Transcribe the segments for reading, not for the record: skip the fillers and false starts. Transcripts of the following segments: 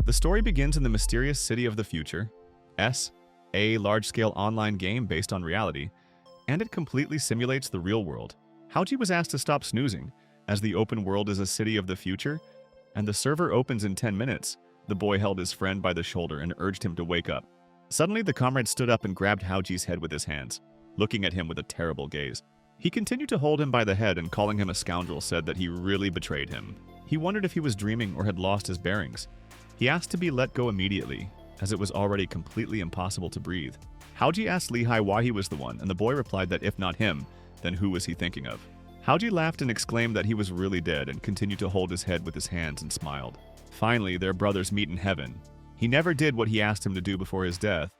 The story begins in the mysterious city of the future, S, a large-scale online game based on reality, and it completely simulates the real world. Howie was asked to stop snoozing, as the open world is a city of the future, and the server opens in 10 minutes. The boy held his friend by the shoulder and urged him to wake up. Suddenly, the comrade stood up and grabbed Howie's head with his hands, looking at him with a terrible gaze. He continued to hold him by the head and, calling him a scoundrel, said that he really betrayed him. He wondered if he was dreaming or had lost his bearings. He asked to be let go immediately, as it was already completely impossible to breathe. Howie asked Lehi why he was the one, and the boy replied that if not him, then who was he thinking of? Howie laughed and exclaimed that he was really dead and continued to hold his head with his hands and smiled. Finally, their brothers meet in heaven. He never did what he asked him to do before his death,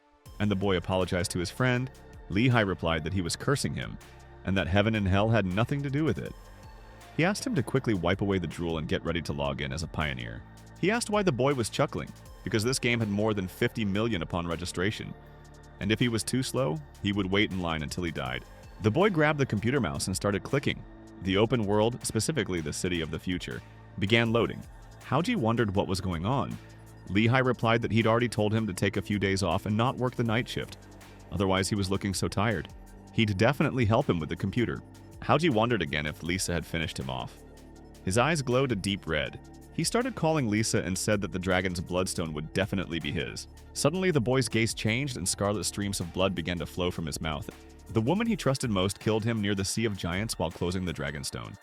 and the boy apologized to his friend. Lehi replied that he was cursing him, and that heaven and hell had nothing to do with it. He asked him to quickly wipe away the drool and get ready to log in as a pioneer. He asked why the boy was chuckling, because this game had more than 50 million upon registration, and if he was too slow, he would wait in line until he died. The boy grabbed the computer mouse and started clicking. The open world, specifically the city of the future, began loading. Howie wondered what was going on. Lehi replied that he'd already told him to take a few days off and not work the night shift. Otherwise, he was looking so tired. He'd definitely help him with the computer. Howie wondered again if Lisa had finished him off. His eyes glowed a deep red. He started calling Lisa and said that the dragon's bloodstone would definitely be his. Suddenly, the boy's gaze changed and scarlet streams of blood began to flow from his mouth. The woman he trusted most killed him near the Sea of Giants while closing the Dragonstone.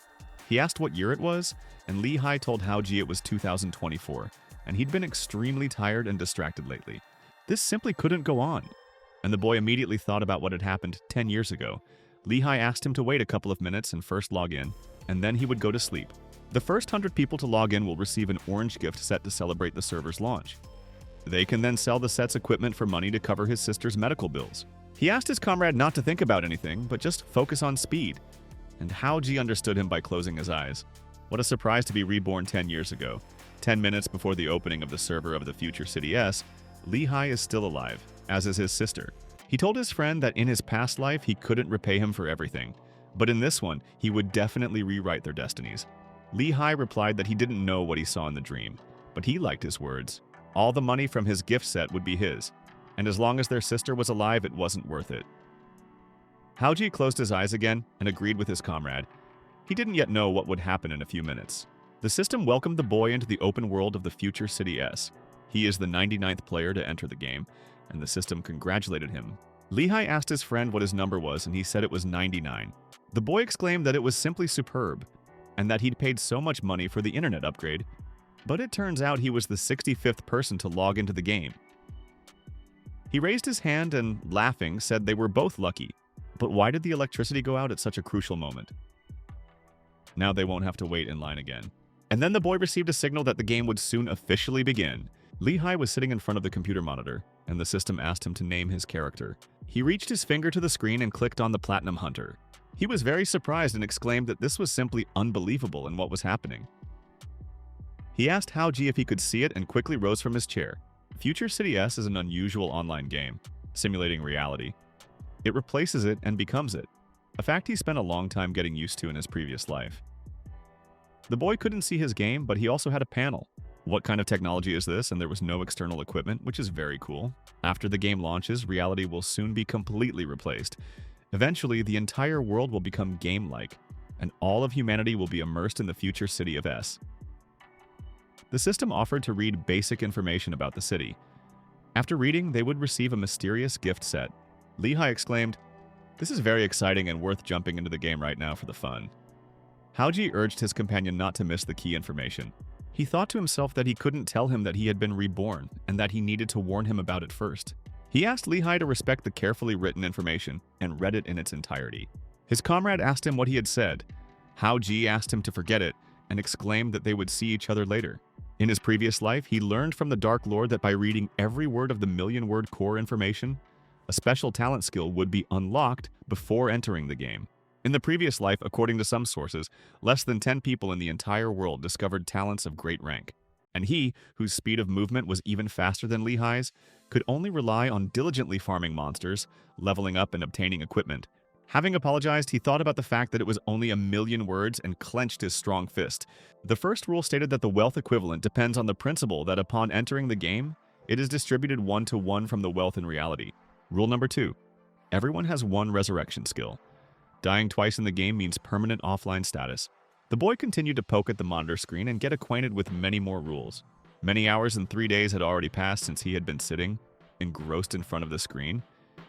He asked what year it was, and Lehi told Howie it was 2024, and he'd been extremely tired and distracted lately. This simply couldn't go on. And the boy immediately thought about what had happened 10 years ago. Lehi asked him to wait a couple of minutes and first log in, and then he would go to sleep. The first 100 people to log in will receive an orange gift set to celebrate the server's launch. They can then sell the set's equipment for money to cover his sister's medical bills. He asked his comrade not to think about anything, but just focus on speed. And Howie understood him by closing his eyes. What a surprise to be reborn 10 years ago. 10 minutes before the opening of the server of the future City S, Lehi is still alive, as is his sister. He told his friend that in his past life he couldn't repay him for everything, but in this one, he would definitely rewrite their destinies. Lehi replied that he didn't know what he saw in the dream, but he liked his words. All the money from his gift set would be his, and as long as their sister was alive, it wasn't worth it. Howie closed his eyes again and agreed with his comrade. He didn't yet know what would happen in a few minutes. The system welcomed the boy into the open world of the future City S. He is the 99th player to enter the game, and the system congratulated him. Lehi asked his friend what his number was, and he said it was 99. The boy exclaimed that it was simply superb, and that he'd paid so much money for the internet upgrade, but it turns out he was the 65th person to log into the game. He raised his hand and, laughing, said they were both lucky. But why did the electricity go out at such a crucial moment? Now they won't have to wait in line again. And then the boy received a signal that the game would soon officially begin. Lehi was sitting in front of the computer monitor, and the system asked him to name his character. He reached his finger to the screen and clicked on the Platinum Hunter. He was very surprised and exclaimed that this was simply unbelievable in what was happening. He asked Howie if he could see it and quickly rose from his chair. Future City S is an unusual online game, simulating reality. It replaces it and becomes it, a fact he spent a long time getting used to in his previous life. The boy couldn't see his game, but he also had a panel. What kind of technology is this? And there was no external equipment, which is very cool. After the game launches, reality will soon be completely replaced. Eventually, the entire world will become game-like, and all of humanity will be immersed in the future City of S. The system offered to read basic information about the city. After reading, they would receive a mysterious gift set. Lehi exclaimed, "This is very exciting and worth jumping into the game right now for the fun." Howie urged his companion not to miss the key information. He thought to himself that he couldn't tell him that he had been reborn and that he needed to warn him about it first. He asked Lehi to respect the carefully written information and read it in its entirety. His comrade asked him what he had said. Howie asked him to forget it and exclaimed that they would see each other later. In his previous life, he learned from the Dark Lord that by reading every word of the million-word core information, a special talent skill would be unlocked before entering the game. In the previous life, according to some sources, less than 10 people in the entire world discovered talents of great rank. And he, whose speed of movement was even faster than Lehi's, could only rely on diligently farming monsters, leveling up and obtaining equipment, Having apologized, he thought about the fact that it was only a million words and clenched his strong fist. The first rule stated that the wealth equivalent depends on the principle that upon entering the game, it is distributed 1-to-1 from the wealth in reality. Rule number 2. Everyone has one resurrection skill. Dying twice in the game means permanent offline status. The boy continued to poke at the monitor screen and get acquainted with many more rules. Many hours and 3 days had already passed since he had been sitting, engrossed in front of the screen,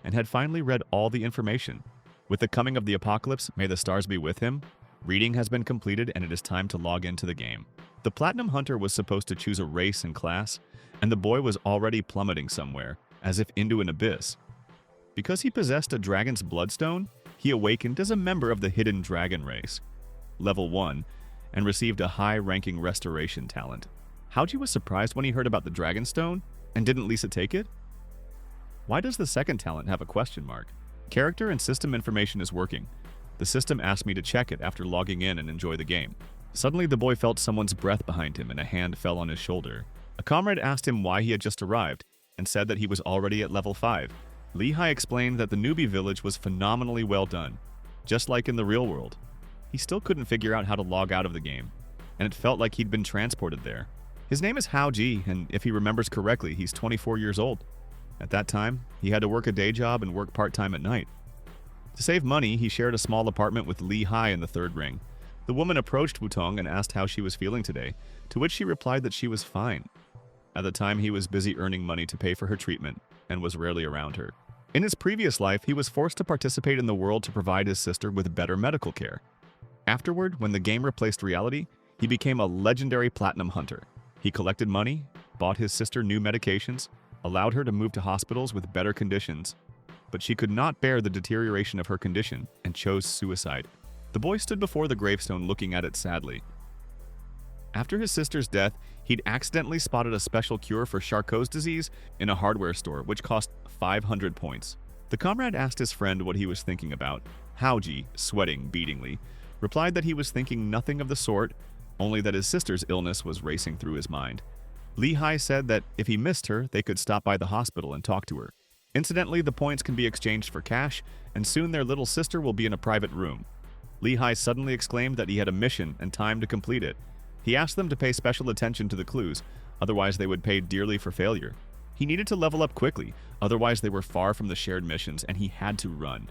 and had finally read all the information. With the coming of the apocalypse, may the stars be with him, reading has been completed and it is time to log into the game. The Platinum Hunter was supposed to choose a race and class, and the boy was already plummeting somewhere, as if into an abyss. Because he possessed a dragon's bloodstone, he awakened as a member of the hidden dragon race, level 1, and received a high-ranking restoration talent. Howie was surprised when he heard about the dragon stone, and didn't Lisa take it? Why does the second talent have a question mark? Character and system information is working. The system asked me to check it after logging in and enjoy the game. Suddenly the boy felt someone's breath behind him and a hand fell on his shoulder. A comrade asked him why he had just arrived, and said that he was already at level 5. Lehigh explained that the newbie village was phenomenally well done, just like in the real world. He still couldn't figure out how to log out of the game, and it felt like he'd been transported there. His name is Howie, and if he remembers correctly, he's 24 years old. At that time, he had to work a day job and work part-time at night. To save money, he shared a small apartment with Lehigh in the third ring. The woman approached Wutong and asked how she was feeling today, to which she replied that she was fine. At the time, he was busy earning money to pay for her treatment, and was rarely around her. In his previous life, he was forced to participate in the world to provide his sister with better medical care. Afterward, when the game replaced reality, he became a legendary Platinum Hunter. He collected money, bought his sister new medications, allowed her to move to hospitals with better conditions, but she could not bear the deterioration of her condition and chose suicide. The boy stood before the gravestone looking at it sadly. After his sister's death, he'd accidentally spotted a special cure for Charcot's disease in a hardware store, which cost 500 points. The comrade asked his friend what he was thinking about. Howie, sweating beatingly, replied that he was thinking nothing of the sort, only that his sister's illness was racing through his mind. Lehigh said that if he missed her, they could stop by the hospital and talk to her. Incidentally, the points can be exchanged for cash, and soon their little sister will be in a private room. Lehigh suddenly exclaimed that he had a mission and time to complete it. He asked them to pay special attention to the clues, otherwise they would pay dearly for failure. He needed to level up quickly, otherwise they were far from the shared missions and he had to run.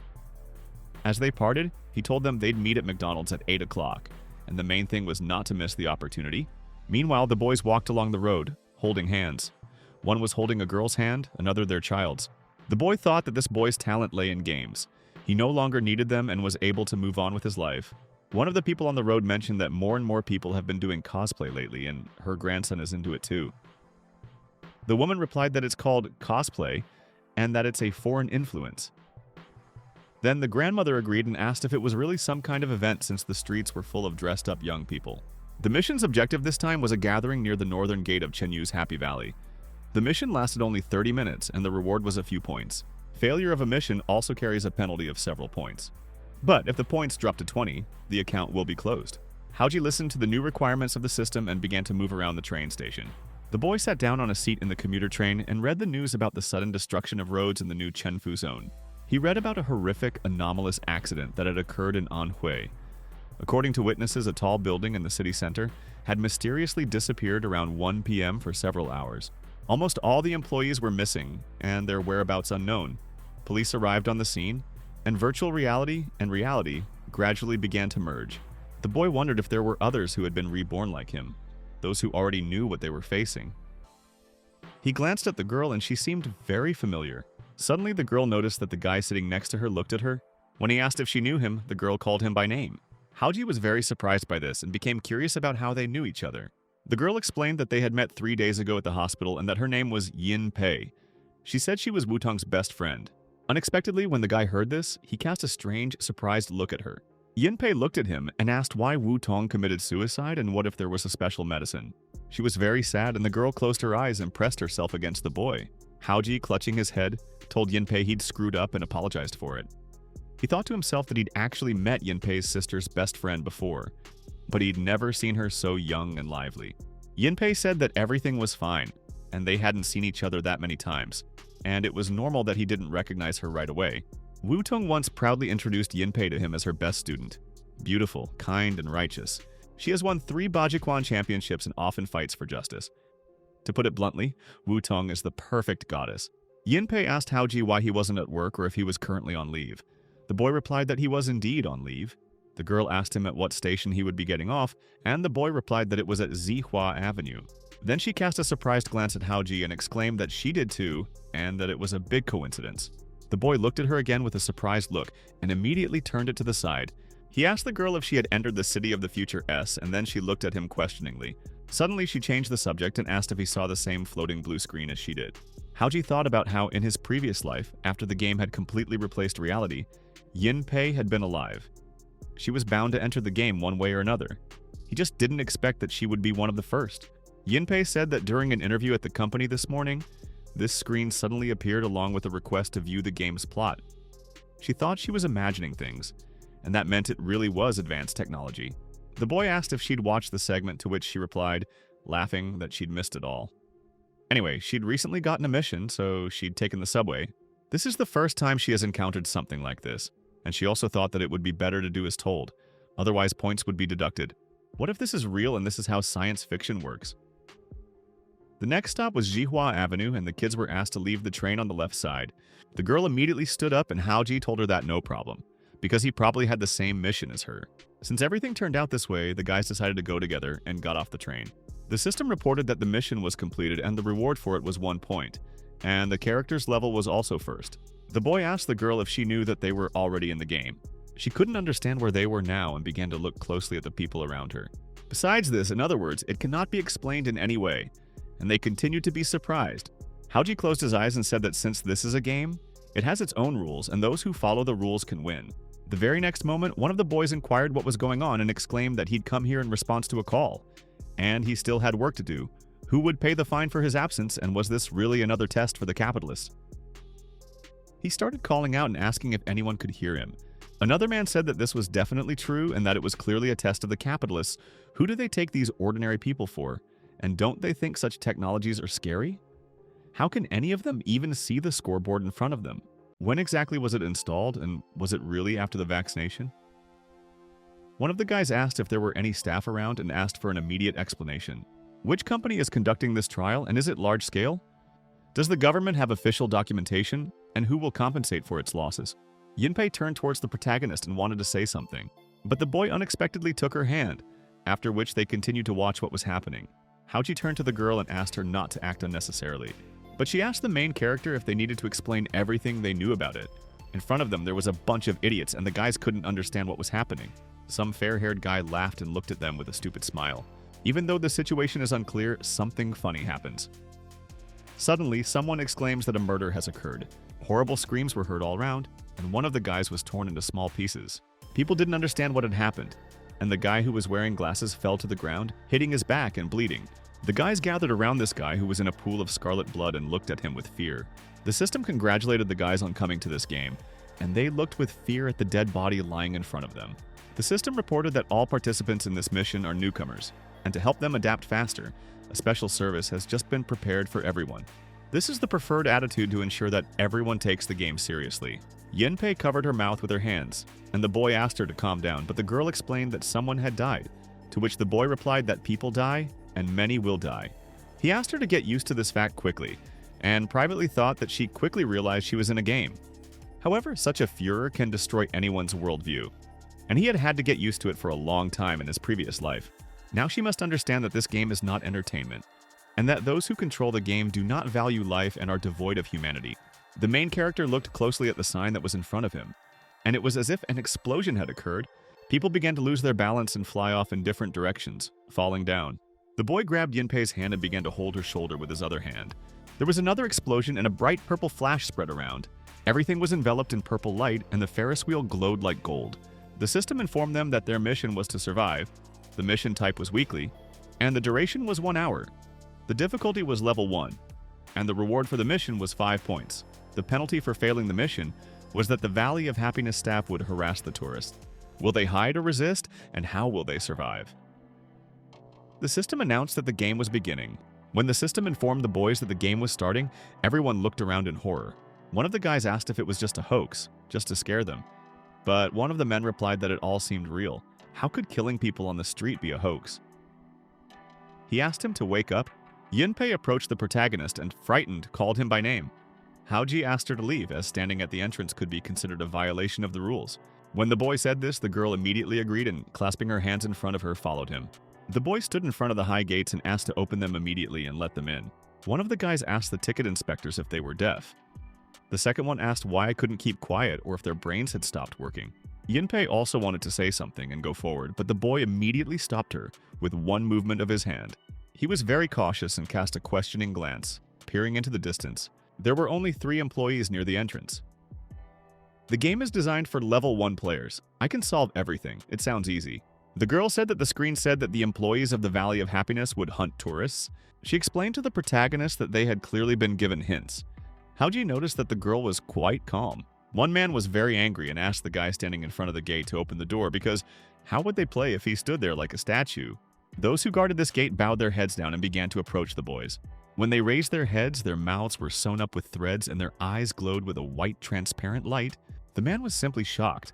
As they parted, he told them they'd meet at McDonald's at 8 o'clock, and the main thing was not to miss the opportunity. Meanwhile, the boys walked along the road, holding hands. One was holding a girl's hand, another their child's. The boy thought that this boy's talent lay in games. He no longer needed them and was able to move on with his life. One of the people on the road mentioned that more and more people have been doing cosplay lately, and her grandson is into it too. The woman replied that it's called cosplay, and that it's a foreign influence. Then the grandmother agreed and asked if it was really some kind of event since the streets were full of dressed-up young people. The mission's objective this time was a gathering near the northern gate of Chenyu's Happy Valley. The mission lasted only 30 minutes, and the reward was a few points. Failure of a mission also carries a penalty of several points. But if the points drop to 20, the account will be closed. Howie listened to the new requirements of the system and began to move around the train station. The boy sat down on a seat in the commuter train and read the news about the sudden destruction of roads in the new Chenfu zone. He read about a horrific, anomalous accident that had occurred in Anhui. According to witnesses, a tall building in the city center had mysteriously disappeared around 1 p.m. for several hours. Almost all the employees were missing, and their whereabouts unknown. Police arrived on the scene, and virtual reality and reality gradually began to merge. The boy wondered if there were others who had been reborn like him, those who already knew what they were facing. He glanced at the girl and she seemed very familiar. Suddenly the girl noticed that the guy sitting next to her looked at her. When he asked if she knew him, the girl called him by name. Howie was very surprised by this and became curious about how they knew each other. The girl explained that they had met 3 days ago at the hospital and that her name was Yin Pei. She said she was Wutong's best friend. Unexpectedly, when the guy heard this, he cast a strange, surprised look at her. Yin Pei looked at him and asked why Wutong committed suicide and what if there was a special medicine. She was very sad and the girl closed her eyes and pressed herself against the boy. Howie, clutching his head, told Yin Pei he'd screwed up and apologized for it. He thought to himself that he'd actually met Yin Pei's sister's best friend before, but he'd never seen her so young and lively. Yin Pei said that everything was fine, and they hadn't seen each other that many times, and it was normal that he didn't recognize her right away. Wu-tung once proudly introduced Yinpei to him as her best student. Beautiful, kind, and righteous. She has won 3 Bajiquan championships and often fights for justice. To put it bluntly, Wu-tung is the perfect goddess. Yinpei asked Haoji why he wasn't at work or if he was currently on leave. The boy replied that he was indeed on leave. The girl asked him at what station he would be getting off, and the boy replied that it was at Zihua Avenue. Then she cast a surprised glance at Haoji and exclaimed that she did too, and that it was a big coincidence. The boy looked at her again with a surprised look and immediately turned it to the side. He asked the girl if she had entered the City of the Future S, and then she looked at him questioningly. Suddenly, she changed the subject and asked if he saw the same floating blue screen as she did. Haoji thought about how, in his previous life, after the game had completely replaced reality, Yinpei had been alive. She was bound to enter the game one way or another. He just didn't expect that she would be one of the first. Yinpei said that during an interview at the company this morning, this screen suddenly appeared along with a request to view the game's plot. She thought she was imagining things, and that meant it really was advanced technology. The boy asked if she'd watched the segment, to which she replied, laughing that she'd missed it all. Anyway, she'd recently gotten a mission, so she'd taken the subway. This is the first time she has encountered something like this, and she also thought that it would be better to do as told. Otherwise, points would be deducted. What if this is real and this is how science fiction works? The next stop was Zihua Avenue, and the kids were asked to leave the train on the left side. The girl immediately stood up, and Haoji told her that no problem, because he probably had the same mission as her. Since everything turned out this way, the guys decided to go together and got off the train. The system reported that the mission was completed and the reward for it was 1 point, and the character's level was also first. The boy asked the girl if she knew that they were already in the game. She couldn't understand where they were now and began to look closely at the people around her. Besides this, in other words, it cannot be explained in any way, and they continued to be surprised. Haoji closed his eyes and said that since this is a game, it has its own rules, and those who follow the rules can win. The very next moment, one of the boys inquired what was going on and exclaimed that he'd come here in response to a call, and he still had work to do. Who would pay the fine for his absence, and was this really another test for the capitalists? He started calling out and asking if anyone could hear him. Another man said that this was definitely true and that it was clearly a test of the capitalists. Who do they take these ordinary people for? And don't they think such technologies are scary? How can any of them even see the scoreboard in front of them? When exactly was it installed, and was it really after the vaccination? One of the guys asked if there were any staff around and asked for an immediate explanation. Which company is conducting this trial, and is it large scale? Does the government have official documentation, and who will compensate for its losses? Yinpei turned towards the protagonist and wanted to say something, but the boy unexpectedly took her hand, after which they continued to watch what was happening. Haoji turned to the girl and asked her not to act unnecessarily, but she asked the main character if they needed to explain everything they knew about it. In front of them, there was a bunch of idiots, and the guys couldn't understand what was happening. Some fair-haired guy laughed and looked at them with a stupid smile. Even though the situation is unclear, something funny happens. Suddenly, someone exclaims that a murder has occurred. Horrible screams were heard all around, and one of the guys was torn into small pieces. People didn't understand what had happened, and the guy who was wearing glasses fell to the ground, hitting his back and bleeding. The guys gathered around this guy who was in a pool of scarlet blood and looked at him with fear. The system congratulated the guys on coming to this game, and they looked with fear at the dead body lying in front of them. The system reported that all participants in this mission are newcomers, and to help them adapt faster, a special service has just been prepared for everyone. This is the preferred attitude to ensure that everyone takes the game seriously. Yinpei covered her mouth with her hands, and the boy asked her to calm down, but the girl explained that someone had died, to which the boy replied that people die, and many will die. He asked her to get used to this fact quickly, and privately thought that she quickly realized she was in a game. However, such a furor can destroy anyone's worldview, and he had had to get used to it for a long time in his previous life. Now she must understand that this game is not entertainment, and that those who control the game do not value life and are devoid of humanity. The main character looked closely at the sign that was in front of him, and it was as if an explosion had occurred. People began to lose their balance and fly off in different directions, falling down. The boy grabbed Yinpei's hand and began to hold her shoulder with his other hand. There was another explosion and a bright purple flash spread around. Everything was enveloped in purple light and the Ferris wheel glowed like gold. The system informed them that their mission was to survive. The mission type was weekly, and the duration was 1 hour. The difficulty was level 1, and the reward for the mission was 5 points. The penalty for failing the mission was that the Valley of Happiness staff would harass the tourists. Will they hide or resist, and how will they survive? The system announced that the game was beginning. When the system informed the boys that the game was starting, everyone looked around in horror. One of the guys asked if it was just a hoax, just to scare them. But one of the men replied that it all seemed real. How could killing people on the street be a hoax? He asked him to wake up. Yunpei approached the protagonist and, frightened, called him by name. Haoji asked her to leave, as standing at the entrance could be considered a violation of the rules. When the boy said this, the girl immediately agreed and, clasping her hands in front of her, followed him. The boy stood in front of the high gates and asked to open them immediately and let them in. One of the guys asked the ticket inspectors if they were deaf. The second one asked why I couldn't keep quiet or if their brains had stopped working. Yunpei also wanted to say something and go forward, but the boy immediately stopped her with one movement of his hand. He was very cautious and cast a questioning glance, peering into the distance. There were only 3 employees near the entrance. The game is designed for level 1 players. I can solve everything. It sounds easy. The girl said that the screen said that the employees of the Valley of Happiness would hunt tourists. She explained to the protagonist that they had clearly been given hints. Haoji noticed that the girl was quite calm. One man was very angry and asked the guy standing in front of the gate to open the door because how would they play if he stood there like a statue? Those who guarded this gate bowed their heads down and began to approach the boys. When they raised their heads, their mouths were sewn up with threads and their eyes glowed with a white, transparent light. The man was simply shocked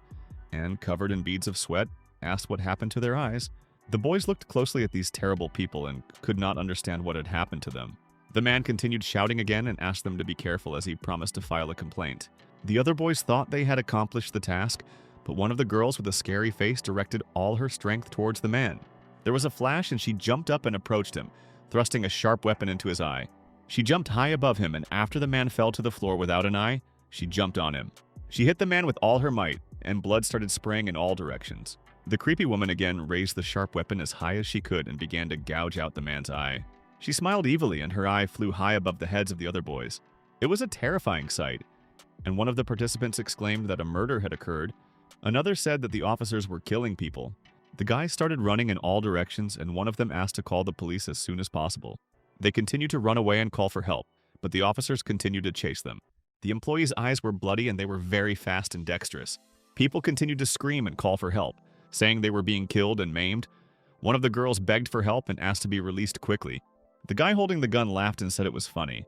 and, covered in beads of sweat, asked what happened to their eyes. The boys looked closely at these terrible people and could not understand what had happened to them. The man continued shouting again and asked them to be careful as he promised to file a complaint. The other boys thought they had accomplished the task, but one of the girls with a scary face directed all her strength towards the man. There was a flash and she jumped up and approached him, thrusting a sharp weapon into his eye. She jumped high above him, and after the man fell to the floor without an eye, she jumped on him. She hit the man with all her might, and blood started spraying in all directions. The creepy woman again raised the sharp weapon as high as she could and began to gouge out the man's eye. She smiled evilly and her eye flew high above the heads of the other boys. It was a terrifying sight, and one of the participants exclaimed that a murder had occurred. Another said that the officers were killing people. The guys started running in all directions, and one of them asked to call the police as soon as possible. They continued to run away and call for help, but the officers continued to chase them. The employees' eyes were bloody and they were very fast and dexterous. People continued to scream and call for help, saying they were being killed and maimed. One of the girls begged for help and asked to be released quickly. The guy holding the gun laughed and said it was funny.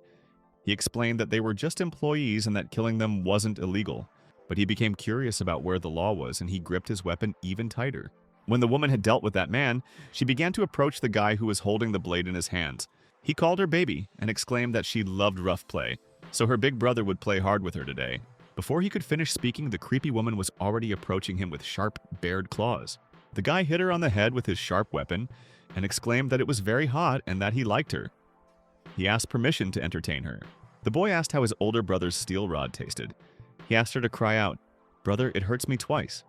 He explained that they were just employees and that killing them wasn't illegal, but he became curious about where the law was and he gripped his weapon even tighter. When the woman had dealt with that man, she began to approach the guy who was holding the blade in his hands. He called her baby and exclaimed that she loved rough play, so her big brother would play hard with her today. Before he could finish speaking, the creepy woman was already approaching him with sharp, bared claws. The guy hit her on the head with his sharp weapon and exclaimed that it was very hot and that he liked her. He asked permission to entertain her. The boy asked how his older brother's steel rod tasted. He asked her to cry out, "Brother, it hurts me twice,"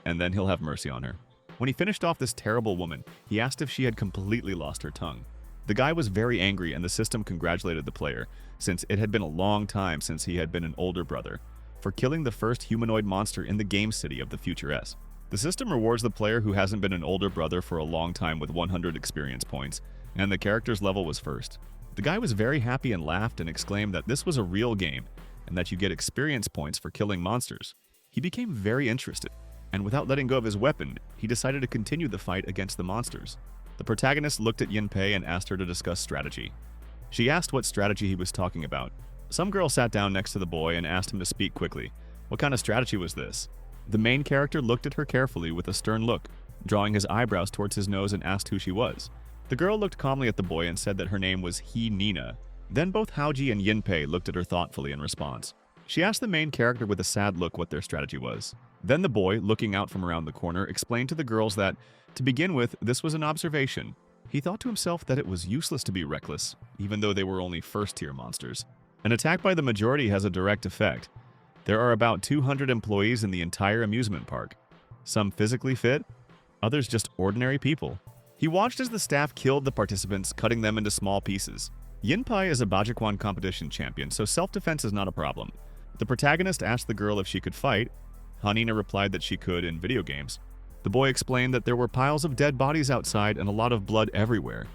and then he'll have mercy on her. When he finished off this terrible woman, he asked if she had completely lost her tongue. The guy was very angry and the system congratulated the player, since it had been a long time since he had been an older brother, for killing the first humanoid monster in the game city of the Future S. The system rewards the player who hasn't been an older brother for a long time with 100 experience points, and the character's level was first. The guy was very happy and laughed and exclaimed that this was a real game, and that you get experience points for killing monsters. He became very interested, and without letting go of his weapon, he decided to continue the fight against the monsters. The protagonist looked at Yunpei and asked her to discuss strategy. She asked what strategy he was talking about. Some girl sat down next to the boy and asked him to speak quickly. What kind of strategy was this? The main character looked at her carefully with a stern look, drawing his eyebrows towards his nose and asked who she was. The girl looked calmly at the boy and said that her name was Nina. Then both Haoji and Yunpei looked at her thoughtfully in response. She asked the main character with a sad look what their strategy was. Then the boy, looking out from around the corner, explained to the girls that, to begin with, this was an observation. He thought to himself that it was useless to be reckless, even though they were only first-tier monsters. An attack by the majority has a direct effect. There are about 200 employees in the entire amusement park. Some physically fit, others just ordinary people. He watched as the staff killed the participants, cutting them into small pieces. Yunpei is a Bajikwan competition champion, so self-defense is not a problem. The protagonist asked the girl if she could fight. Hanina replied that she could in video games. The boy explained that there were piles of dead bodies outside and a lot of blood everywhere.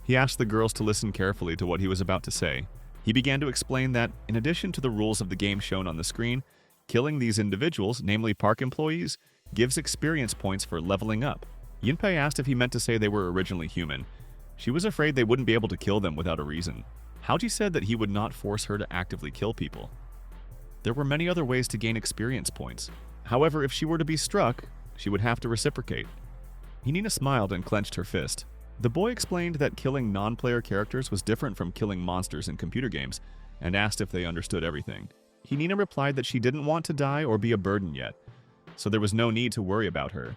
He asked the girls to listen carefully to what he was about to say. He began to explain that, in addition to the rules of the game shown on the screen, killing these individuals, namely park employees, gives experience points for leveling up. Yunpei asked if he meant to say they were originally human. She was afraid they wouldn't be able to kill them without a reason. Haoji said that he would not force her to actively kill people. There were many other ways to gain experience points. However, if she were to be struck, she would have to reciprocate. Hinina smiled and clenched her fist. The boy explained that killing non-player characters was different from killing monsters in computer games, and asked if they understood everything. Hinina replied that she didn't want to die or be a burden yet, so there was no need to worry about her.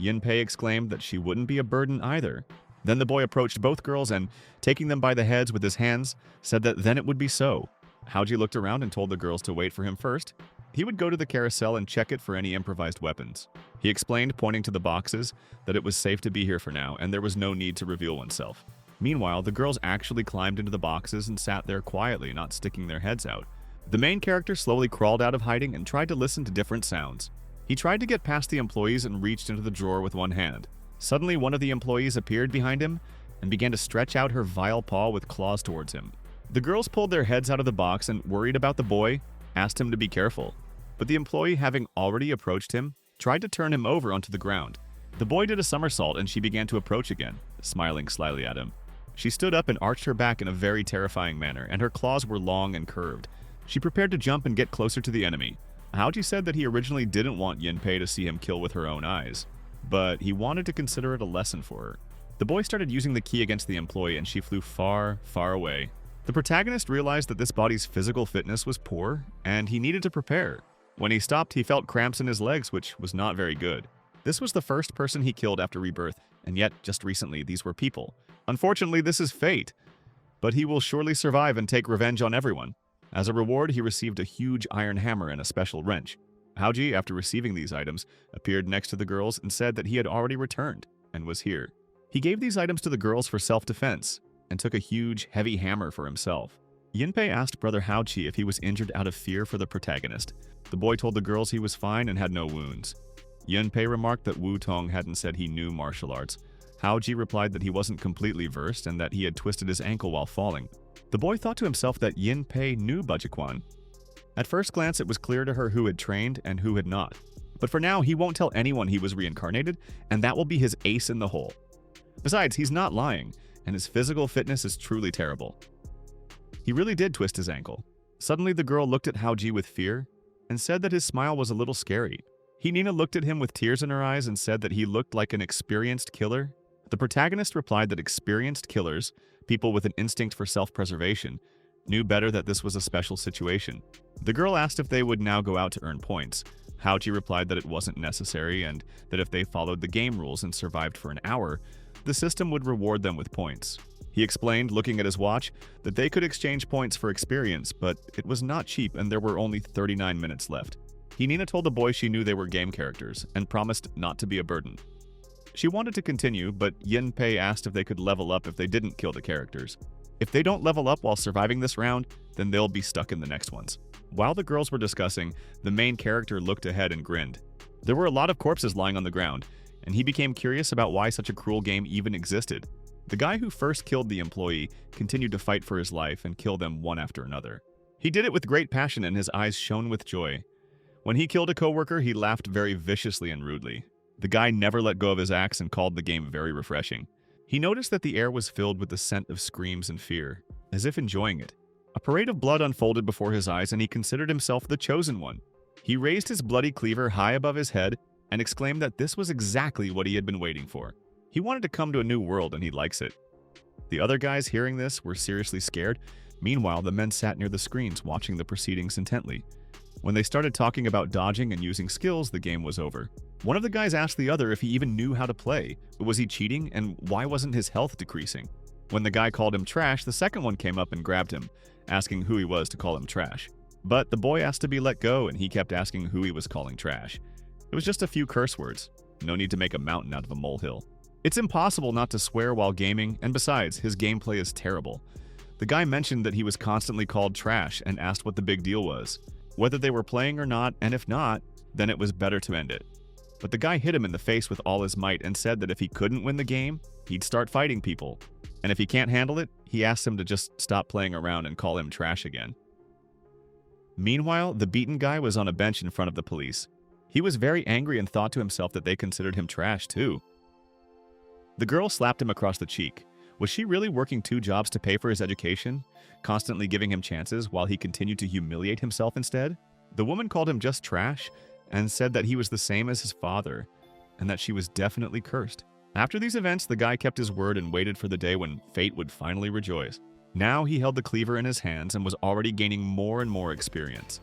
Yunpei exclaimed that she wouldn't be a burden either. Then the boy approached both girls and, taking them by the heads with his hands, said that then it would be so. Haoji looked around and told the girls to wait for him first. He would go to the carousel and check it for any improvised weapons. He explained, pointing to the boxes, that it was safe to be here for now and there was no need to reveal oneself. Meanwhile, the girls actually climbed into the boxes and sat there quietly, not sticking their heads out. The main character slowly crawled out of hiding and tried to listen to different sounds. He tried to get past the employees and reached into the drawer with one hand. Suddenly, one of the employees appeared behind him and began to stretch out her vile paw with claws towards him. The girls pulled their heads out of the box and, worried about the boy, asked him to be careful. But the employee, having already approached him, tried to turn him over onto the ground. The boy did a somersault and she began to approach again, smiling slyly at him. She stood up and arched her back in a very terrifying manner, and her claws were long and curved. She prepared to jump and get closer to the enemy. Haoji said that he originally didn't want Yunpei to see him kill with her own eyes, but he wanted to consider it a lesson for her. The boy started using the key against the employee and she flew far, far away. The protagonist realized that this body's physical fitness was poor and he needed to prepare. When he stopped, he felt cramps in his legs, which was not very good. This was the first person he killed after rebirth, and yet, just recently, these were people. Unfortunately, this is fate, but he will surely survive and take revenge on everyone. As a reward, he received a huge iron hammer and a special wrench. Haoji, after receiving these items, appeared next to the girls and said that he had already returned and was here. He gave these items to the girls for self-defense and took a huge, heavy hammer for himself. Yunpei asked Brother Haoji if he was injured out of fear for the protagonist. The boy told the girls he was fine and had no wounds. Yunpei remarked that Wu Tong hadn't said he knew martial arts. Haoji replied that he wasn't completely versed and that he had twisted his ankle while falling. The boy thought to himself that Yunpei knew Bajikwan. At first glance, it was clear to her who had trained and who had not. But for now, he won't tell anyone he was reincarnated, and that will be his ace in the hole. Besides, he's not lying, and his physical fitness is truly terrible. He really did twist his ankle. Suddenly, the girl looked at Haoji with fear and said that his smile was a little scary. Hinina looked at him with tears in her eyes and said that he looked like an experienced killer. The protagonist replied that experienced killers, people with an instinct for self-preservation, knew better that this was a special situation. The girl asked if they would now go out to earn points. Haoji replied that it wasn't necessary and that if they followed the game rules and survived for an hour, the system would reward them with points. He explained, looking at his watch, that they could exchange points for experience, but it was not cheap and there were only 39 minutes left. Hinina told the boy she knew they were game characters and promised not to be a burden. She wanted to continue, but Yunpei asked if they could level up if they didn't kill the characters. If they don't level up while surviving this round, then they'll be stuck in the next ones. While the girls were discussing, the main character looked ahead and grinned. There were a lot of corpses lying on the ground, and he became curious about why such a cruel game even existed. The guy who first killed the employee continued to fight for his life and kill them one after another. He did it with great passion and his eyes shone with joy. When he killed a coworker, he laughed very viciously and rudely. The guy never let go of his axe and called the game very refreshing. He noticed that the air was filled with the scent of screams and fear, as if enjoying it. A parade of blood unfolded before his eyes and he considered himself the chosen one. He raised his bloody cleaver high above his head and exclaimed that this was exactly what he had been waiting for. He wanted to come to a new world and he likes it. The other guys hearing this were seriously scared. Meanwhile, the men sat near the screens watching the proceedings intently. When they started talking about dodging and using skills, the game was over. One of the guys asked the other if he even knew how to play. Was he cheating and why wasn't his health decreasing? When the guy called him trash, the second one came up and grabbed him, asking who he was to call him trash. But the boy asked to be let go and he kept asking who he was calling trash. It was just a few curse words. No need to make a mountain out of a molehill. It's impossible not to swear while gaming, and besides, his gameplay is terrible. The guy mentioned that he was constantly called trash and asked what the big deal was, whether they were playing or not, and if not, then it was better to end it. But the guy hit him in the face with all his might and said that if he couldn't win the game, he'd start fighting people. And if he can't handle it, he asked him to just stop playing around and call him trash again. Meanwhile, the beaten guy was on a bench in front of the police. He was very angry and thought to himself that they considered him trash too. The girl slapped him across the cheek. Was she really working 2 jobs to pay for his education, constantly giving him chances while he continued to humiliate himself instead? The woman called him just trash and said that he was the same as his father and that she was definitely cursed. After these events, the guy kept his word and waited for the day when fate would finally rejoice. Now he held the cleaver in his hands and was already gaining more and more experience.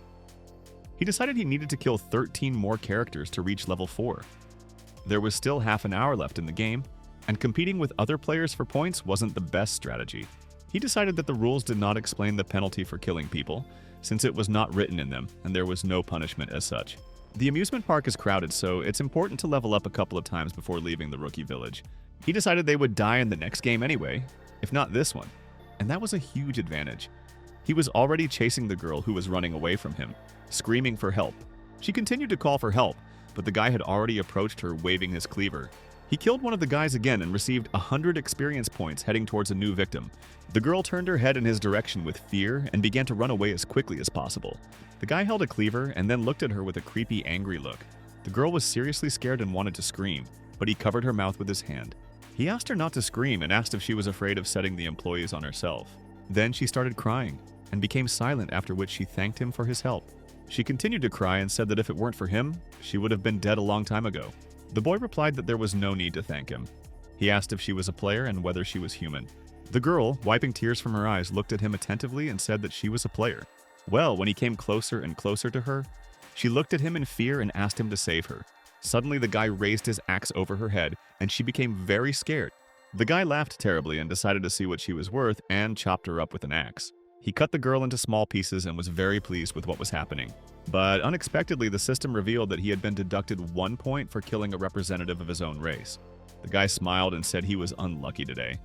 He decided he needed to kill 13 more characters to reach level 4. There was still half an hour left in the game, and competing with other players for points wasn't the best strategy. He decided that the rules did not explain the penalty for killing people, since it was not written in them and there was no punishment as such. The amusement park is crowded, so it's important to level up a couple of times before leaving the rookie village. He decided they would die in the next game anyway, if not this one, and that was a huge advantage. He was already chasing the girl who was running away from him, screaming for help. She continued to call for help, but the guy had already approached her waving his cleaver. He killed one of the guys again and received 100 experience points heading towards a new victim. The girl turned her head in his direction with fear and began to run away as quickly as possible. The guy held a cleaver and then looked at her with a creepy, angry look. The girl was seriously scared and wanted to scream, but he covered her mouth with his hand. He asked her not to scream and asked if she was afraid of setting the employees on herself. Then she started crying and became silent, after which she thanked him for his help. She continued to cry and said that if it weren't for him, she would have been dead a long time ago. The boy replied that there was no need to thank him. He asked if she was a player and whether she was human. The girl, wiping tears from her eyes, looked at him attentively and said that she was a player. Well, when he came closer and closer to her, she looked at him in fear and asked him to save her. Suddenly, the guy raised his axe over her head, and she became very scared. The guy laughed terribly and decided to see what she was worth and chopped her up with an axe. He cut the girl into small pieces and was very pleased with what was happening. But unexpectedly, the system revealed that he had been deducted 1 point for killing a representative of his own race. The guy smiled and said he was unlucky today.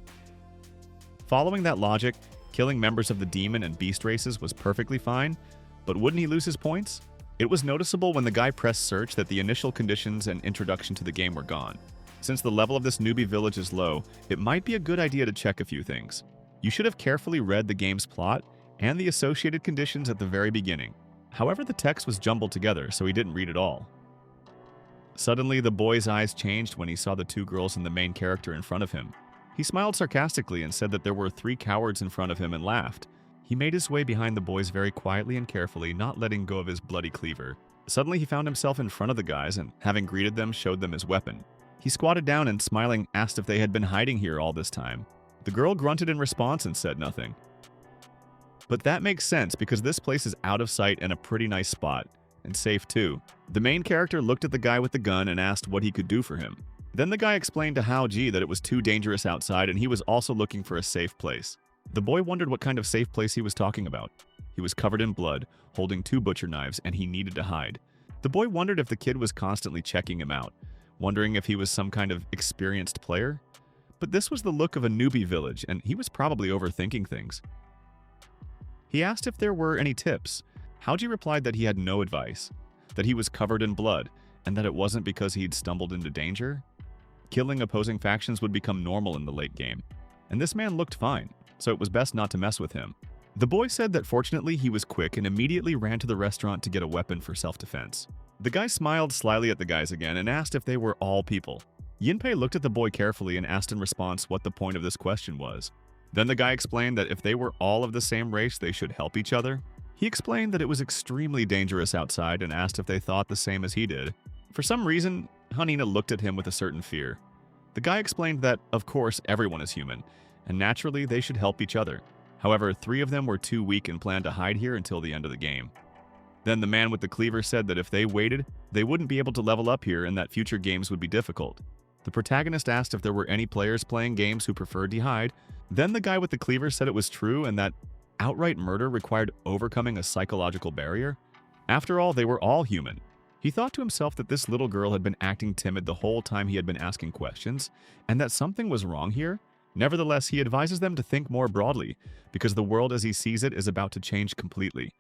Following that logic, killing members of the demon and beast races was perfectly fine, but wouldn't he lose his points? It was noticeable when the guy pressed search that the initial conditions and introduction to the game were gone. Since the level of this newbie village is low, it might be a good idea to check a few things. You should have carefully read the game's plot and the associated conditions at the very beginning. However, the text was jumbled together, so he didn't read it all. Suddenly, the boy's eyes changed when he saw the 2 girls and the main character in front of him. He smiled sarcastically and said that there were 3 cowards in front of him and laughed. He made his way behind the boys very quietly and carefully, not letting go of his bloody cleaver. Suddenly, he found himself in front of the guys and, having greeted them, showed them his weapon. He squatted down and, smiling, asked if they had been hiding here all this time. The girl grunted in response and said nothing. But that makes sense because this place is out of sight and a pretty nice spot, and safe too. The main character looked at the guy with the gun and asked what he could do for him. Then the guy explained to Howie that it was too dangerous outside and he was also looking for a safe place. The boy wondered what kind of safe place he was talking about. He was covered in blood, holding 2 butcher knives, and he needed to hide. The boy wondered if the kid was constantly checking him out, wondering if he was some kind of experienced player. But this was the look of a newbie village, and he was probably overthinking things. He asked if there were any tips. Howie replied that he had no advice, that he was covered in blood, and that it wasn't because he'd stumbled into danger. Killing opposing factions would become normal in the late game, and this man looked fine, so it was best not to mess with him. The boy said that fortunately he was quick and immediately ran to the restaurant to get a weapon for self-defense. The guy smiled slyly at the guys again and asked if they were all people. Yinpei looked at the boy carefully and asked in response what the point of this question was. Then the guy explained that if they were all of the same race, they should help each other. He explained that it was extremely dangerous outside and asked if they thought the same as he did. For some reason, Hanina looked at him with a certain fear. The guy explained that, of course, everyone is human, and naturally they should help each other. However, 3 of them were too weak and planned to hide here until the end of the game. Then the man with the cleaver said that if they waited, they wouldn't be able to level up here and that future games would be difficult. The protagonist asked if there were any players playing games who preferred to hide. Then the guy with the cleaver said it was true and that outright murder required overcoming a psychological barrier. After all, they were all human. He thought to himself that this little girl had been acting timid the whole time he had been asking questions, and that something was wrong here. Nevertheless, he advises them to think more broadly, because the world as he sees it is about to change completely.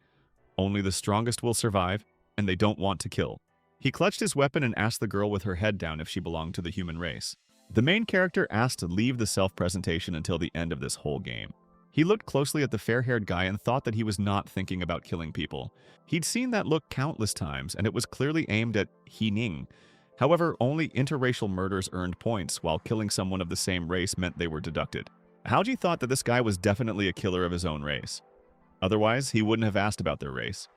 Only the strongest will survive, and they don't want to kill. He clutched his weapon and asked the girl with her head down if she belonged to the human race. The main character asked to leave the self-presentation until the end of this whole game. He looked closely at the fair-haired guy and thought that he was not thinking about killing people. He'd seen that look countless times, and it was clearly aimed at He Ning. However, only interracial murders earned points, while killing someone of the same race meant they were deducted. Howie thought that this guy was definitely a killer of his own race. Otherwise, he wouldn't have asked about their race.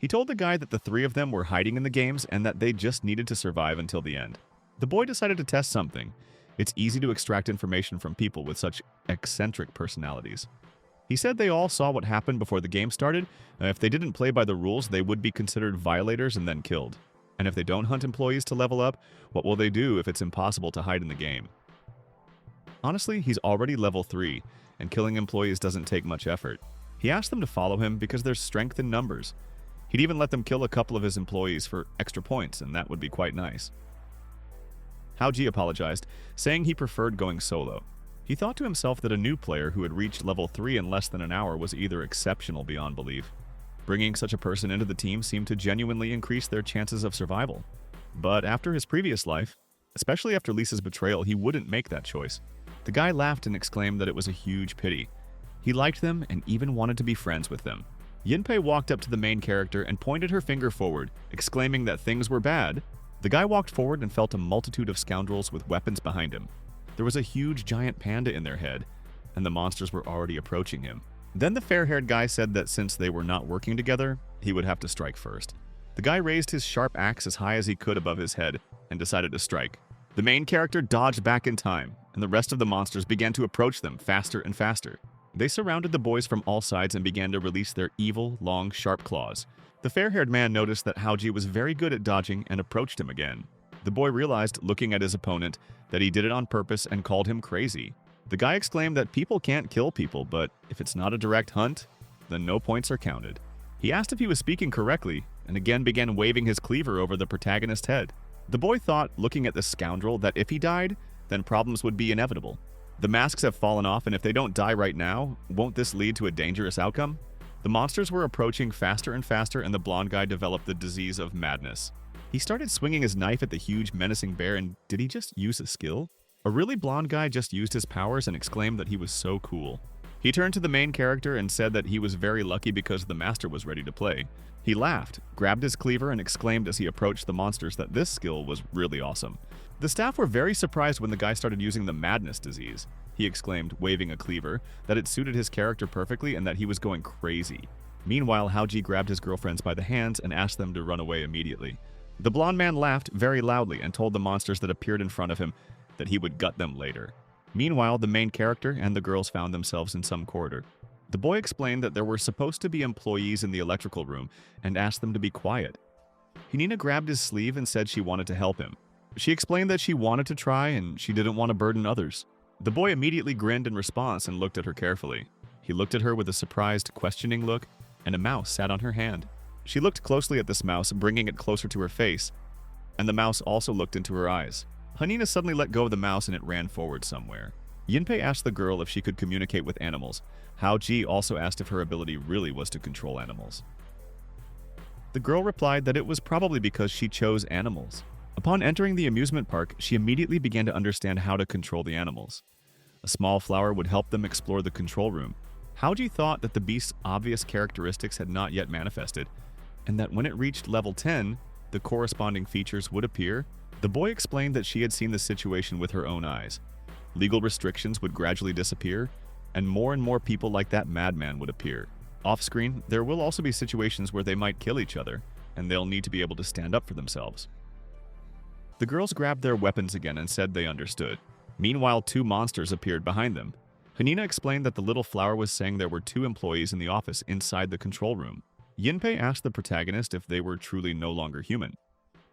He told the guy that the three of them were hiding in the games and that they just needed to survive until the end. The boy decided to test something. It's easy to extract information from people with such eccentric personalities. He said they all saw what happened before the game started. If they didn't play by the rules, they would be considered violators and then killed. And if they don't hunt employees to level up, what will they do if it's impossible to hide in the game? Honestly, he's already level 3, and killing employees doesn't take much effort. He asked them to follow him because there's strength in numbers. He'd even let them kill a couple of his employees for extra points, and that would be quite nice. Howie apologized, saying he preferred going solo. He thought to himself that a new player who had reached level 3 in less than an hour was either exceptional beyond belief. Bringing such a person into the team seemed to genuinely increase their chances of survival. But after his previous life, especially after Lisa's betrayal, he wouldn't make that choice. The guy laughed and exclaimed that it was a huge pity. He liked them and even wanted to be friends with them. Yinpei walked up to the main character and pointed her finger forward, exclaiming that things were bad. The guy walked forward and felt a multitude of scoundrels with weapons behind him. There was a huge giant panda in their head, and the monsters were already approaching him. Then the fair-haired guy said that since they were not working together, he would have to strike first. The guy raised his sharp axe as high as he could above his head and decided to strike. The main character dodged back in time, and the rest of the monsters began to approach them faster and faster. They surrounded the boys from all sides and began to release their evil, long, sharp claws. The fair-haired man noticed that Howie was very good at dodging and approached him again. The boy realized, looking at his opponent, that he did it on purpose and called him crazy. The guy exclaimed that people can't kill people, but if it's not a direct hunt, then no points are counted. He asked if he was speaking correctly, and again began waving his cleaver over the protagonist's head. The boy thought, looking at the scoundrel, that if he died, then problems would be inevitable. The masks have fallen off, and if they don't die right now, won't this lead to a dangerous outcome? The monsters were approaching faster and faster, and the blonde guy developed the disease of madness. He started swinging his knife at the huge, menacing bear, and did he just use a skill? A really blonde guy just used his powers and exclaimed that he was so cool. He turned to the main character and said that he was very lucky because the master was ready to play. He laughed, grabbed his cleaver, and exclaimed as he approached the monsters that this skill was really awesome. The staff were very surprised when the guy started using the madness disease. He exclaimed, waving a cleaver, that it suited his character perfectly and that he was going crazy. Meanwhile, Howie grabbed his girlfriends by the hands and asked them to run away immediately. The blonde man laughed very loudly and told the monsters that appeared in front of him that he would gut them later. Meanwhile, the main character and the girls found themselves in some corridor. The boy explained that there were supposed to be employees in the electrical room and asked them to be quiet. Hinina grabbed his sleeve and said she wanted to help him. She explained that she wanted to try and she didn't want to burden others. The boy immediately grinned in response and looked at her carefully. He looked at her with a surprised, questioning look, and a mouse sat on her hand. She looked closely at this mouse, bringing it closer to her face, and the mouse also looked into her eyes. Hanina suddenly let go of the mouse and it ran forward somewhere. Yinpei asked the girl if she could communicate with animals. Howie also asked if her ability really was to control animals. The girl replied that it was probably because she chose animals. Upon entering the amusement park, she immediately began to understand how to control the animals. A small flower would help them explore the control room. Howie thought that the beast's obvious characteristics had not yet manifested, and that when it reached level 10, the corresponding features would appear. The boy explained that she had seen the situation with her own eyes. Legal restrictions would gradually disappear, and more people like that madman would appear. Off-screen, there will also be situations where they might kill each other, and they'll need to be able to stand up for themselves. The girls grabbed their weapons again and said they understood. Meanwhile, 2 monsters appeared behind them. Hanina explained that the little flower was saying there were 2 employees in the office inside the control room. Yinpei asked the protagonist if they were truly no longer human.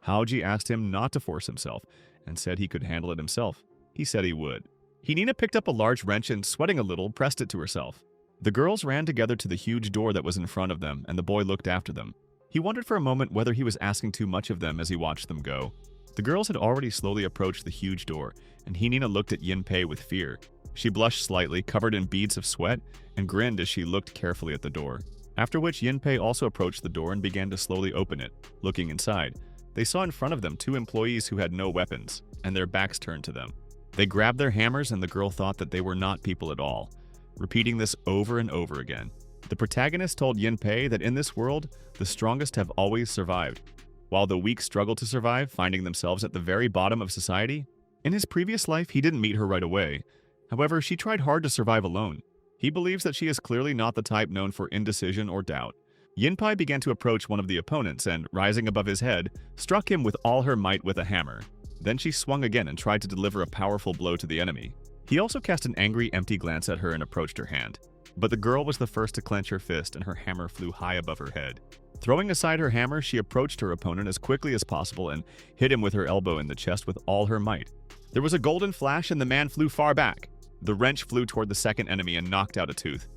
Howie asked him not to force himself and said he could handle it himself. He said he would. Hinina picked up a large wrench and, sweating a little, pressed it to herself. The girls ran together to the huge door that was in front of them, and the boy looked after them. He wondered for a moment whether he was asking too much of them as he watched them go. The girls had already slowly approached the huge door, and Hinina looked at Yinpei with fear. She blushed slightly, covered in beads of sweat, and grinned as she looked carefully at the door. After which Yinpei also approached the door and began to slowly open it. Looking inside, they saw in front of them 2 employees who had no weapons, and their backs turned to them. They grabbed their hammers and the girl thought that they were not people at all, repeating this over and over again. The protagonist told Yinpei that in this world, the strongest have always survived, while the weak struggle to survive, finding themselves at the very bottom of society. In his previous life, he didn't meet her right away. However, she tried hard to survive alone. He believes that she is clearly not the type known for indecision or doubt, Yinpai began to approach one of the opponents and, rising above his head, struck him with all her might with a hammer. Then she swung again and tried to deliver a powerful blow to the enemy. He also cast an angry, empty glance at her and approached her hand. But the girl was the first to clench her fist and her hammer flew high above her head. Throwing aside her hammer, she approached her opponent as quickly as possible and hit him with her elbow in the chest with all her might. There was a golden flash and the man flew far back. The wrench flew toward the second enemy and knocked out a tooth.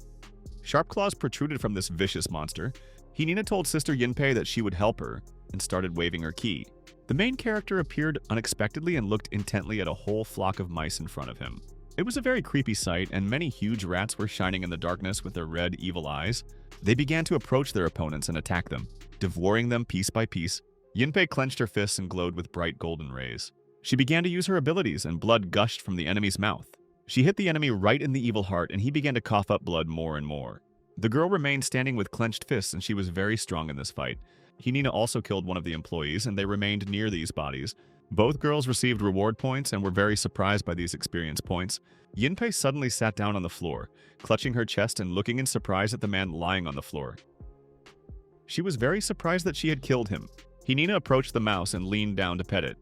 Sharp claws protruded from this vicious monster. Hinina told Sister Yinpei that she would help her and started waving her key. The main character appeared unexpectedly and looked intently at a whole flock of mice in front of him. It was a very creepy sight, and many huge rats were shining in the darkness with their red, evil eyes. They began to approach their opponents and attack them, devouring them piece by piece. Yinpei clenched her fists and glowed with bright golden rays. She began to use her abilities, and blood gushed from the enemy's mouth. She hit the enemy right in the evil heart, and he began to cough up blood more and more. The girl remained standing with clenched fists, and she was very strong in this fight. Hinina also killed one of the employees, and they remained near these bodies. Both girls received reward points and were very surprised by these experience points. Yinpei suddenly sat down on the floor, clutching her chest and looking in surprise at the man lying on the floor. She was very surprised that she had killed him. Hinina approached the mouse and leaned down to pet it.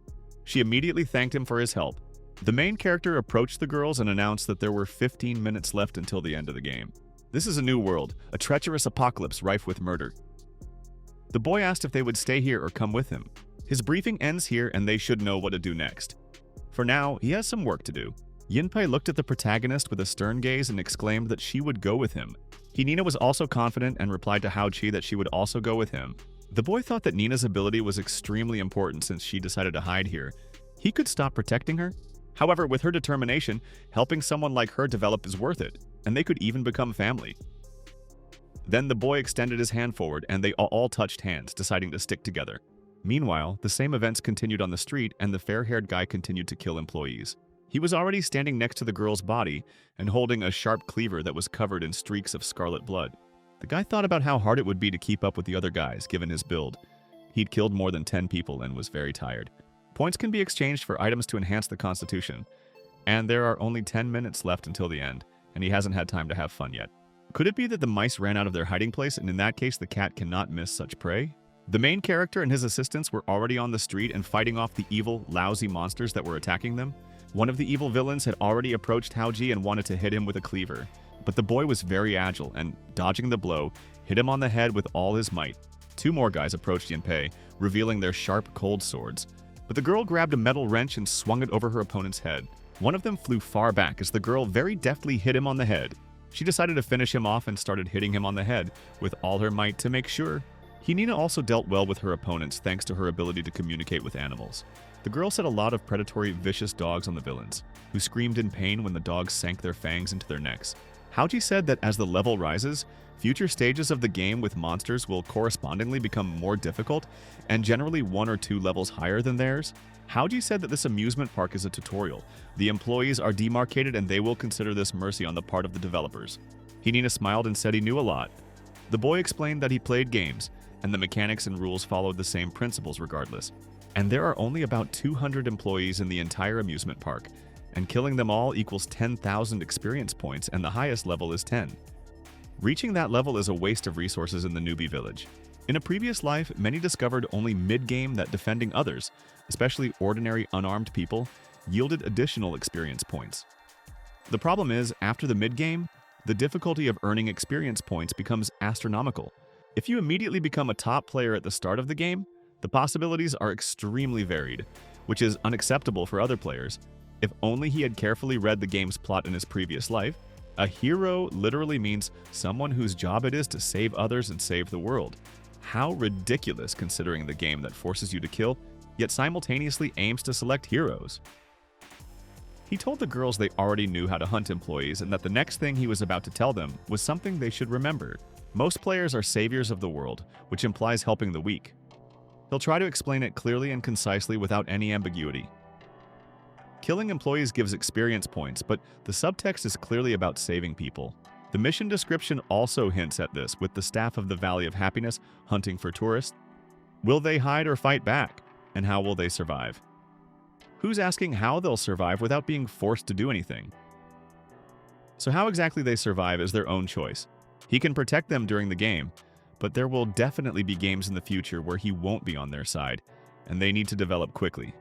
She immediately thanked him for his help. The main character approached the girls and announced that there were 15 minutes left until the end of the game. This is a new world, a treacherous apocalypse rife with murder. The boy asked if they would stay here or come with him. His briefing ends here and they should know what to do next. For now, he has some work to do. Yinpei looked at the protagonist with a stern gaze and exclaimed that she would go with him. Hinina was also confident and replied to Howie that she would also go with him. The boy thought that Nina's ability was extremely important since she decided to hide here. He could stop protecting her. However, with her determination, helping someone like her develop is worth it, and they could even become family. Then the boy extended his hand forward and they all touched hands, deciding to stick together. Meanwhile, the same events continued on the street and the fair-haired guy continued to kill employees. He was already standing next to the girl's body and holding a sharp cleaver that was covered in streaks of scarlet blood. The guy thought about how hard it would be to keep up with the other guys, given his build. He'd killed more than 10 people and was very tired. Points can be exchanged for items to enhance the constitution, and there are only 10 minutes left until the end, and he hasn't had time to have fun yet. Could it be that the mice ran out of their hiding place, and in that case the cat cannot miss such prey? The main character and his assistants were already on the street and fighting off the evil, lousy monsters that were attacking them. One of the evil villains had already approached Howie and wanted to hit him with a cleaver, but the boy was very agile and, dodging the blow, hit him on the head with all his might. Two more guys approached Yinpei, revealing their sharp, cold swords. But the girl grabbed a metal wrench and swung it over her opponent's head. One of them flew far back as the girl very deftly hit him on the head. She decided to finish him off and started hitting him on the head with all her might to make sure. Hinina also dealt well with her opponents thanks to her ability to communicate with animals. The girl set a lot of predatory, vicious dogs on the villains, who screamed in pain when the dogs sank their fangs into their necks. Howie said that as the level rises, future stages of the game with monsters will correspondingly become more difficult and generally 1 or 2 levels higher than theirs. Howie said that this amusement park is a tutorial. The employees are demarcated and they will consider this mercy on the part of the developers. Hinina smiled and said he knew a lot. The boy explained that he played games, and the mechanics and rules followed the same principles regardless. And there are only about 200 employees in the entire amusement park, and killing them all equals 10,000 experience points, and the highest level is 10. Reaching that level is a waste of resources in the newbie village. In a previous life, many discovered only mid-game that defending others, especially ordinary unarmed people, yielded additional experience points. The problem is, after the mid-game, the difficulty of earning experience points becomes astronomical. If you immediately become a top player at the start of the game, the possibilities are extremely varied, which is unacceptable for other players. If only he had carefully read the game's plot in his previous life. A hero literally means someone whose job it is to save others and save the world. How ridiculous considering the game that forces you to kill, yet simultaneously aims to select heroes. He told the girls they already knew how to hunt employees and that the next thing he was about to tell them was something they should remember. Most players are saviors of the world, which implies helping the weak. He'll try to explain it clearly and concisely without any ambiguity. Killing employees gives experience points, but the subtext is clearly about saving people. The mission description also hints at this, with the staff of the Valley of Happiness hunting for tourists. Will they hide or fight back? And how will they survive? Who's asking how they'll survive without being forced to do anything? So how exactly they survive is their own choice. He can protect them during the game, but there will definitely be games in the future where he won't be on their side, and they need to develop quickly.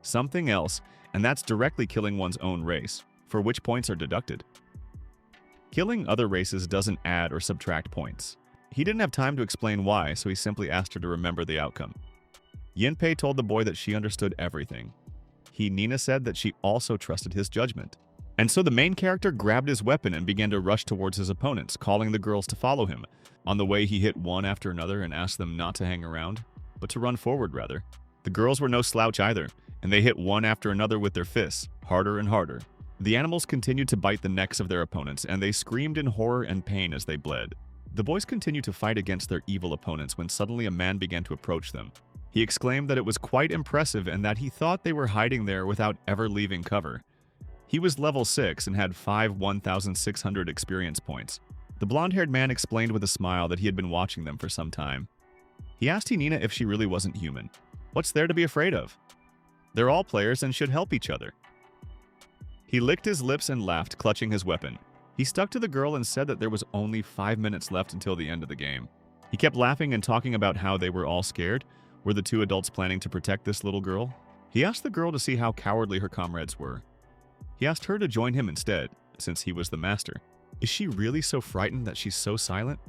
Something else, and that's directly killing one's own race, for which points are deducted. Killing other races doesn't add or subtract points. He didn't have time to explain why, so he simply asked her to remember the outcome. Yinpei told the boy that she understood everything. Nina said that she also trusted his judgment. And so the main character grabbed his weapon and began to rush towards his opponents, calling the girls to follow him. On the way, he hit one after another and asked them not to hang around, but to run forward rather. The girls were no slouch either, and they hit one after another with their fists, harder and harder. The animals continued to bite the necks of their opponents, and they screamed in horror and pain as they bled. The boys continued to fight against their evil opponents when suddenly a man began to approach them. He exclaimed that it was quite impressive and that he thought they were hiding there without ever leaving cover. He was level 6 and had 1,600 experience points. The blonde-haired man explained with a smile that he had been watching them for some time. He asked Nina if she really wasn't human. What's there to be afraid of? They're all players and should help each other. He licked his lips and laughed, clutching his weapon. He stuck to the girl and said that there was only 5 minutes left until the end of the game. He kept laughing and talking about how they were all scared. Were the two adults planning to protect this little girl? He asked the girl to see how cowardly her comrades were. He asked her to join him instead, since he was the master. Is she really so frightened that she's so silent?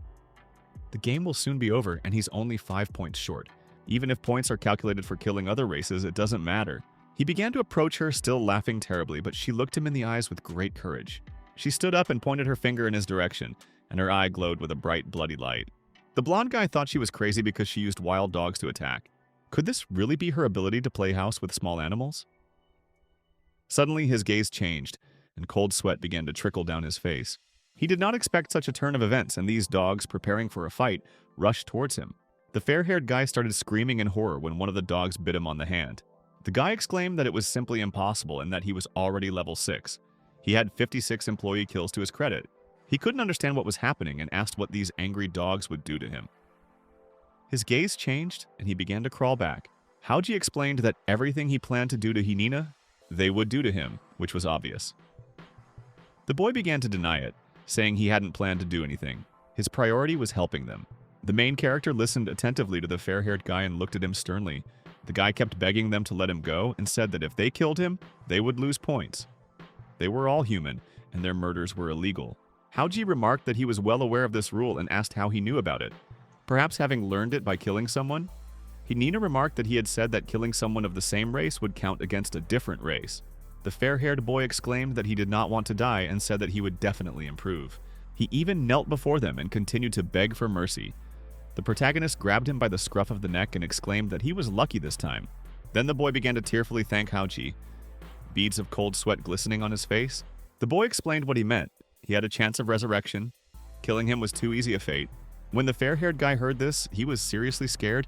The game will soon be over, and he's only 5 points short. Even if points are calculated for killing other races, it doesn't matter. He began to approach her, still laughing terribly, but she looked him in the eyes with great courage. She stood up and pointed her finger in his direction, and her eye glowed with a bright, bloody light. The blonde guy thought she was crazy because she used wild dogs to attack. Could this really be her ability to play house with small animals? Suddenly, his gaze changed, and cold sweat began to trickle down his face. He did not expect such a turn of events, and these dogs, preparing for a fight, rushed towards him. The fair-haired guy started screaming in horror when one of the dogs bit him on the hand. The guy exclaimed that it was simply impossible and that he was already level 6. He had 56 employee kills to his credit. He couldn't understand what was happening and asked what these angry dogs would do to him. His gaze changed, and he began to crawl back. Haoji explained that everything he planned to do to Nina, they would do to him, which was obvious. The boy began to deny it, saying he hadn't planned to do anything. His priority was helping them. The main character listened attentively to the fair-haired guy and looked at him sternly. The guy kept begging them to let him go and said that if they killed him, they would lose points. They were all human, and their murders were illegal. Haoji remarked that he was well aware of this rule and asked how he knew about it. Perhaps having learned it by killing someone? Nina remarked that he had said that killing someone of the same race would count against a different race. The fair-haired boy exclaimed that he did not want to die and said that he would definitely improve. He even knelt before them and continued to beg for mercy. The protagonist grabbed him by the scruff of the neck and exclaimed that he was lucky this time. Then the boy began to tearfully thank Haoji, beads of cold sweat glistening on his face. The boy explained what he meant. He had a chance of resurrection. Killing him was too easy a fate. When the fair-haired guy heard this, he was seriously scared,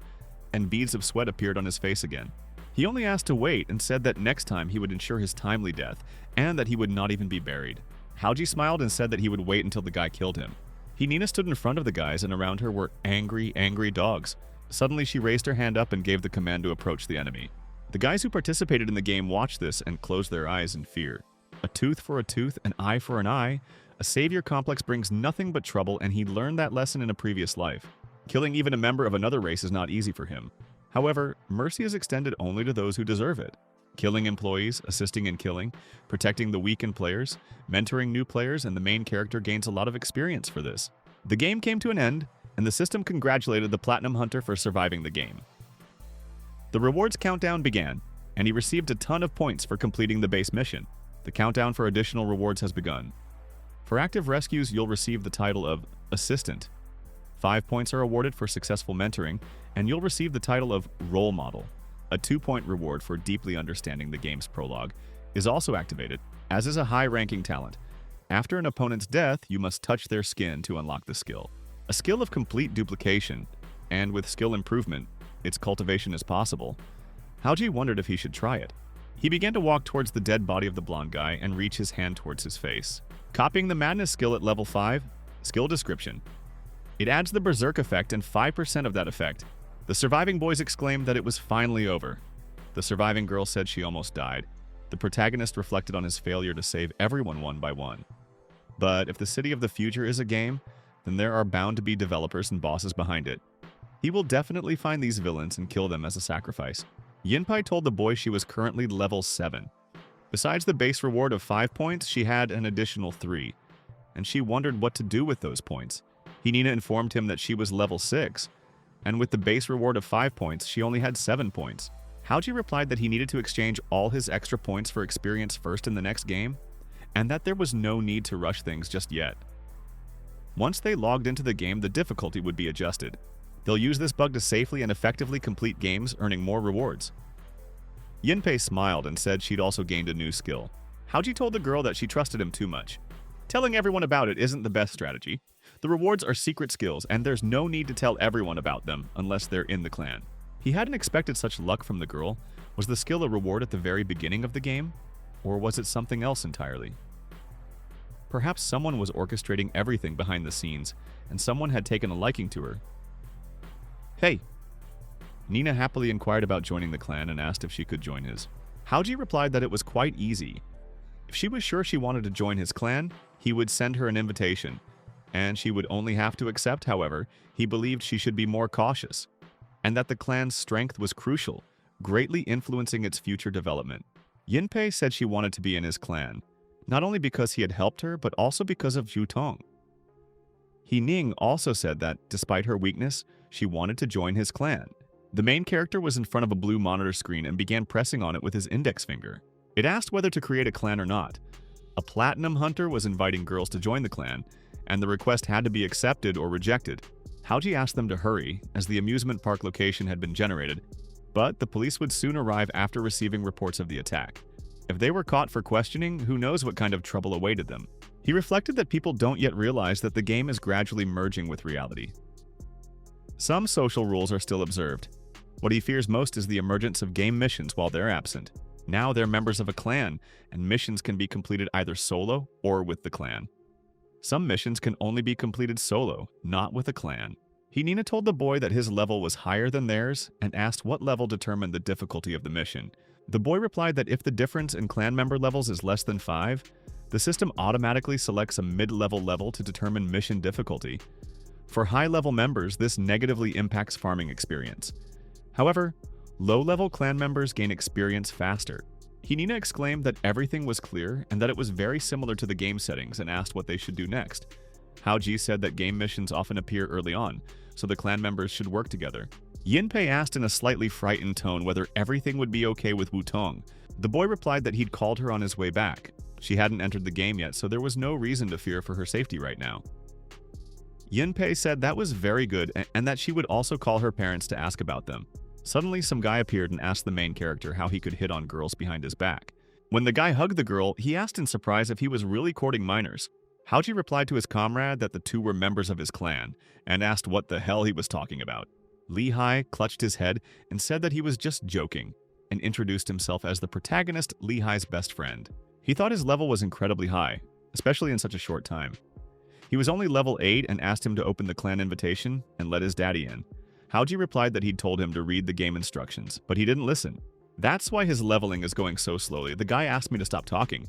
and beads of sweat appeared on his face again. He only asked to wait and said that next time he would ensure his timely death, and that he would not even be buried. Haoji smiled and said that he would wait until the guy killed him. Nina stood in front of the guys, and around her were angry dogs. Suddenly, she raised her hand up and gave the command to approach the enemy. The guys who participated in the game watched this and closed their eyes in fear. A tooth for a tooth, an eye for an eye. A savior complex brings nothing but trouble, and he learned that lesson in a previous life. Killing even a member of another race is not easy for him. However, mercy is extended only to those who deserve it. Killing employees, assisting in killing, protecting the weakened players, mentoring new players, and the main character gains a lot of experience for this. The game came to an end, and the system congratulated the Platinum Hunter for surviving the game. The rewards countdown began, and he received a ton of points for completing the base mission. The countdown for additional rewards has begun. For active rescues, you'll receive the title of Assistant. 5 points are awarded for successful mentoring, and you'll receive the title of Role Model. A 2-point reward for deeply understanding the game's prologue is also activated, as is a high-ranking talent. After an opponent's death, you must touch their skin to unlock the skill. A skill of complete duplication, and with skill improvement, its cultivation is possible. Haoji wondered if he should try it. He began to walk towards the dead body of the blonde guy and reach his hand towards his face. Copying the Madness skill at level 5, skill description. It adds the Berserk effect and 5% of that effect. The surviving boys exclaimed that it was finally over. The surviving girl said she almost died. The protagonist reflected on his failure to save everyone one by one. But if the city of the future is a game, then there are bound to be developers and bosses behind it. He will definitely find these villains and kill them as a sacrifice. Yinpei told the boy she was currently level 7. Besides the base reward of 5 points, she had an additional 3, and she wondered what to do with those points. Nina informed him that she was level 6, and with the base reward of 5 points, she only had 7 points. Haoji replied that he needed to exchange all his extra points for experience first in the next game, and that there was no need to rush things just yet. Once they logged into the game, the difficulty would be adjusted. They'll use this bug to safely and effectively complete games, earning more rewards. Yinpei smiled and said she'd also gained a new skill. Haoji told the girl that she trusted him too much. Telling everyone about it isn't the best strategy. The rewards are secret skills, and there's no need to tell everyone about them unless they're in the clan. He hadn't expected such luck from the girl. Was the skill a reward at the very beginning of the game? Or was it something else entirely? Perhaps someone was orchestrating everything behind the scenes, and someone had taken a liking to her. Hey! Nina happily inquired about joining the clan and asked if she could join his. Haoji replied that it was quite easy. If she was sure she wanted to join his clan, he would send her an invitation, and she would only have to accept. However, he believed she should be more cautious, and that the clan's strength was crucial, greatly influencing its future development. Yinpei said she wanted to be in his clan, not only because he had helped her, but also because of Zhu Tong. He Ning also said that, despite her weakness, she wanted to join his clan. The main character was in front of a blue monitor screen and began pressing on it with his index finger. It asked whether to create a clan or not. A platinum hunter was inviting girls to join the clan, and the request had to be accepted or rejected. Haoji asked them to hurry, as the amusement park location had been generated, but the police would soon arrive after receiving reports of the attack. If they were caught for questioning, who knows what kind of trouble awaited them. He reflected that people don't yet realize that the game is gradually merging with reality. Some social rules are still observed. What he fears most is the emergence of game missions while they're absent. Now they're members of a clan, and missions can be completed either solo or with the clan. Some missions can only be completed solo, not with a clan. Nina told the boy that his level was higher than theirs and asked what level determined the difficulty of the mission. The boy replied that if the difference in clan member levels is less than 5, the system automatically selects a mid-level level to determine mission difficulty. For high-level members, this negatively impacts farming experience. However, low-level clan members gain experience faster. Nina exclaimed that everything was clear and that it was very similar to the game settings and asked what they should do next. Haoji said that game missions often appear early on, so the clan members should work together. Yinpei asked in a slightly frightened tone whether everything would be okay with Wu Tong. The boy replied that he'd called her on his way back. She hadn't entered the game yet, so there was no reason to fear for her safety right now. Yinpei said that was very good and that she would also call her parents to ask about them. Suddenly, some guy appeared and asked the main character how he could hit on girls behind his back. When the guy hugged the girl, he asked in surprise if he was really courting minors. Haoji replied to his comrade that the two were members of his clan, and asked what the hell he was talking about. Lehigh clutched his head and said that he was just joking, and introduced himself as the protagonist, Lehigh's best friend. He thought his level was incredibly high, especially in such a short time. He was only level 8 and asked him to open the clan invitation and let his daddy in. Haoji replied that he'd told him to read the game instructions, but he didn't listen. That's why his leveling is going so slowly. The guy asked me to stop talking,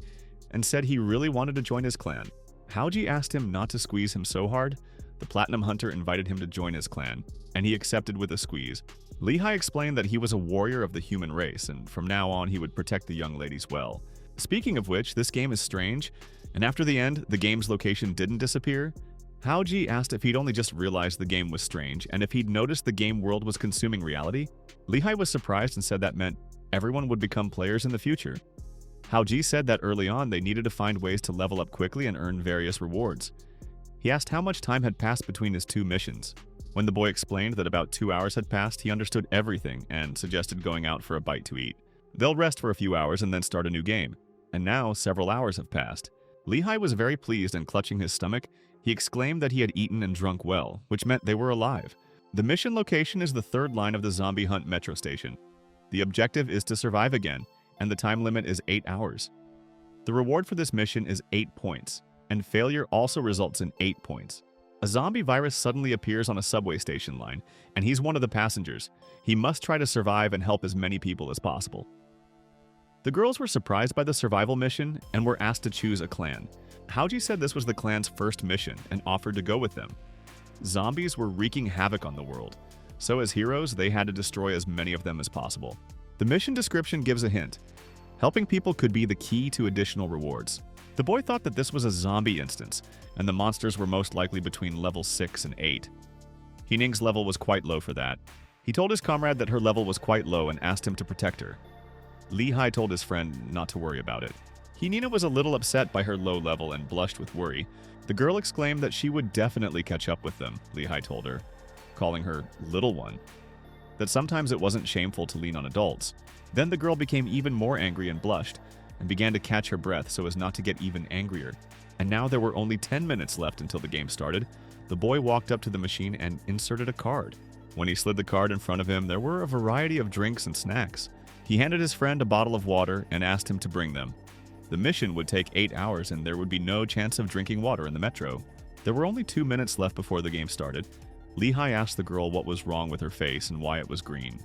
and said he really wanted to join his clan. Haoji asked him not to squeeze him so hard. The Platinum Hunter invited him to join his clan, and he accepted with a squeeze. Lehigh explained that he was a warrior of the human race, and from now on he would protect the young ladies well. Speaking of which, this game is strange, and after the end, the game's location didn't disappear. Haoji asked if he'd only just realized the game was strange, and if he'd noticed the game world was consuming reality. Lehigh was surprised and said that meant everyone would become players in the future. Haoji said that early on they needed to find ways to level up quickly and earn various rewards. He asked how much time had passed between his 2 missions. When the boy explained that about 2 hours had passed, he understood everything and suggested going out for a bite to eat. They'll rest for a few hours and then start a new game. And now several hours have passed. Lehigh was very pleased, and clutching his stomach, he exclaimed that he had eaten and drunk well, which meant they were alive. The mission location is the 3rd line of the Zombie Hunt metro station. The objective is to survive again, and the time limit is 8 hours. The reward for this mission is 8 points, and failure also results in 8 points. A zombie virus suddenly appears on a subway station line, and he's one of the passengers. He must try to survive and help as many people as possible. The girls were surprised by the survival mission and were asked to choose a clan. Howie said this was the clan's first mission and offered to go with them. Zombies were wreaking havoc on the world, so as heroes, they had to destroy as many of them as possible. The mission description gives a hint. Helping people could be the key to additional rewards. The boy thought that this was a zombie instance, and the monsters were most likely between level 6 and 8. Hening's level was quite low for that. He told his comrade that her level was quite low and asked him to protect her. Lehigh told his friend not to worry about it. Henina was a little upset by her low level and blushed with worry. The girl exclaimed that she would definitely catch up with them, Lehigh told her, calling her little one. That sometimes it wasn't shameful to lean on adults. Then the girl became even more angry and blushed, and began to catch her breath so as not to get even angrier. And now there were only 10 minutes left until the game started. The boy walked up to the machine and inserted a card. When he slid the card in front of him, there were a variety of drinks and snacks. He handed his friend a bottle of water and asked him to bring them. The mission would take 8 hours and there would be no chance of drinking water in the metro. There were only 2 minutes left before the game started. Lehigh asked the girl what was wrong with her face and why it was green.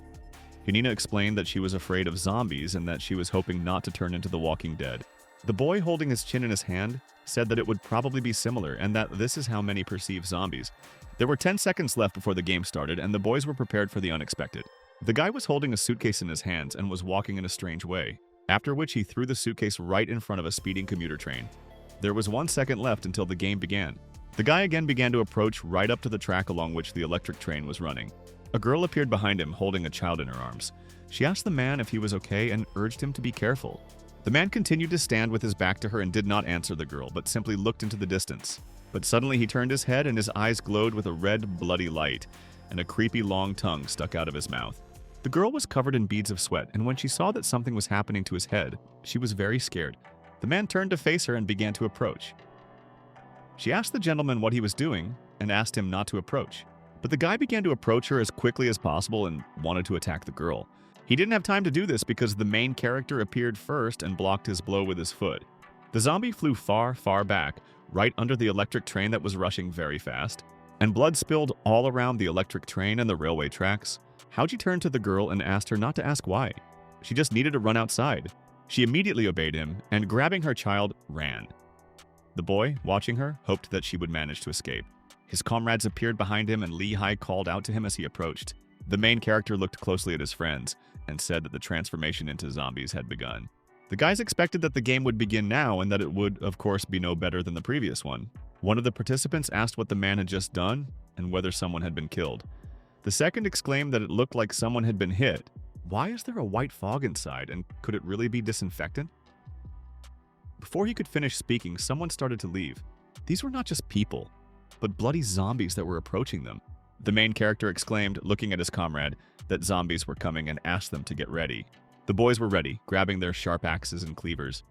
Henina explained that she was afraid of zombies and that she was hoping not to turn into the Walking Dead. The boy, holding his chin in his hand, said that it would probably be similar and that this is how many perceive zombies. There were 10 seconds left before the game started and the boys were prepared for the unexpected. The guy was holding a suitcase in his hands and was walking in a strange way, after which he threw the suitcase right in front of a speeding commuter train. There was 1 second left until the game began. The guy again began to approach right up to the track along which the electric train was running. A girl appeared behind him holding a child in her arms. She asked the man if he was okay and urged him to be careful. The man continued to stand with his back to her and did not answer the girl, but simply looked into the distance. But suddenly he turned his head and his eyes glowed with a red, bloody light, and a creepy long tongue stuck out of his mouth. The girl was covered in beads of sweat, and when she saw that something was happening to his head, she was very scared. The man turned to face her and began to approach. She asked the gentleman what he was doing and asked him not to approach. But the guy began to approach her as quickly as possible and wanted to attack the girl. He didn't have time to do this because the main character appeared first and blocked his blow with his foot. The zombie flew far, far back, right under the electric train that was rushing very fast, and blood spilled all around the electric train and the railway tracks. Howie turned to the girl and asked her not to ask why. She just needed to run outside. She immediately obeyed him and, grabbing her child, ran. The boy, watching her, hoped that she would manage to escape. His comrades appeared behind him and Lehigh called out to him as he approached. The main character looked closely at his friends and said that the transformation into zombies had begun. The guys expected that the game would begin now and that it would, of course, be no better than the previous one. One of the participants asked what the man had just done and whether someone had been killed. The second exclaimed that it looked like someone had been hit. Why is there a white fog inside, and could it really be disinfectant? Before he could finish speaking, someone started to leave. These were not just people, but bloody zombies that were approaching them. The main character exclaimed, looking at his comrade, that zombies were coming and asked them to get ready. The boys were ready, grabbing their sharp axes and cleavers.